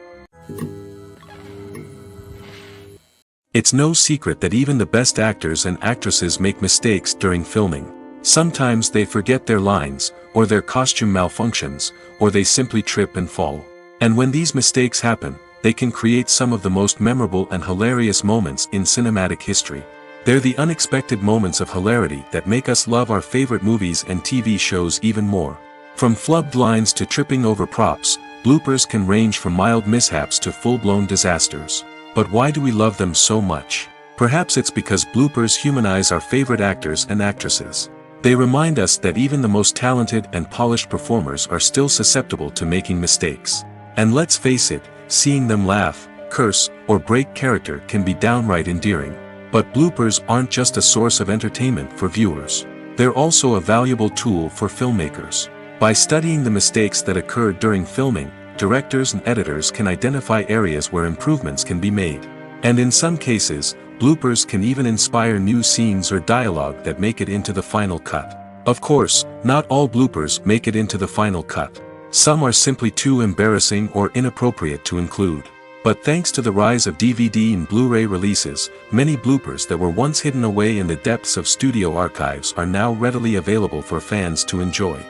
It's no secret that even the best actors and actresses make mistakes during filming. Sometimes they forget their lines, or their costume malfunctions, or they simply trip and fall. And when these mistakes happen, they can create some of the most memorable and hilarious moments in cinematic history. They're the unexpected moments of hilarity that make us love our favorite movies and TV shows even more. From flubbed lines to tripping over props, bloopers can range from mild mishaps to full-blown disasters. But why do we love them so much? Perhaps it's because bloopers humanize our favorite actors and actresses. They remind us that even the most talented and polished performers are still susceptible to making mistakes. And let's face it, seeing them laugh, curse, or break character can be downright endearing. But bloopers aren't just a source of entertainment for viewers. They're also a valuable tool for filmmakers. By studying the mistakes that occurred during filming, directors and editors can identify areas where improvements can be made. And in some cases, bloopers can even inspire new scenes or dialogue that make it into the final cut. Of course, not all bloopers make it into the final cut. Some are simply too embarrassing or inappropriate to include. But thanks to the rise of DVD and Blu-ray releases, many bloopers that were once hidden away in the depths of studio archives are now readily available for fans to enjoy.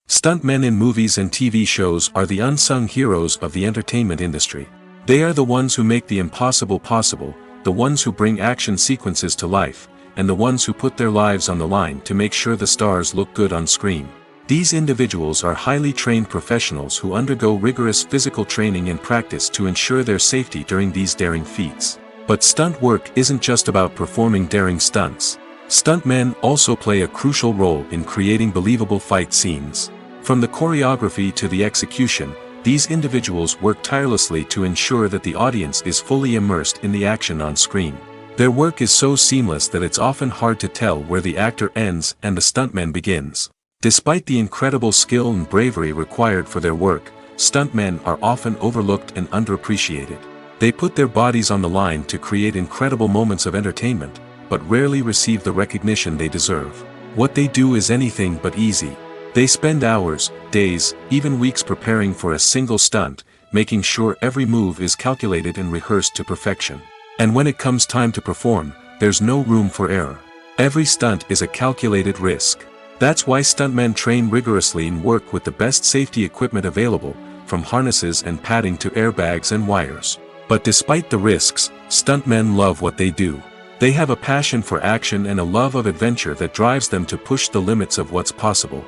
Stuntmen in movies and TV shows are the unsung heroes of the entertainment industry. They are the ones who make the impossible possible, the ones who bring action sequences to life, and the ones who put their lives on the line to make sure the stars look good on screen. These individuals are highly trained professionals who undergo rigorous physical training and practice to ensure their safety during these daring feats. But stunt work isn't just about performing daring stunts. Stuntmen also play a crucial role in creating believable fight scenes. From the choreography to the execution, these individuals work tirelessly to ensure that the audience is fully immersed in the action on screen. Their work is so seamless that it's often hard to tell where the actor ends and the stuntman begins. Despite the incredible skill and bravery required for their work, stuntmen are often overlooked and underappreciated. They put their bodies on the line to create incredible moments of entertainment, but rarely receive the recognition they deserve. What they do is anything but easy. They spend hours, days, even weeks preparing for a single stunt, making sure every move is calculated and rehearsed to perfection. And when it comes time to perform, there's no room for error. Every stunt is a calculated risk. That's why stuntmen train rigorously and work with the best safety equipment available, from harnesses and padding to airbags and wires. But despite the risks, stuntmen love what they do. They have a passion for action and a love of adventure that drives them to push the limits of what's possible.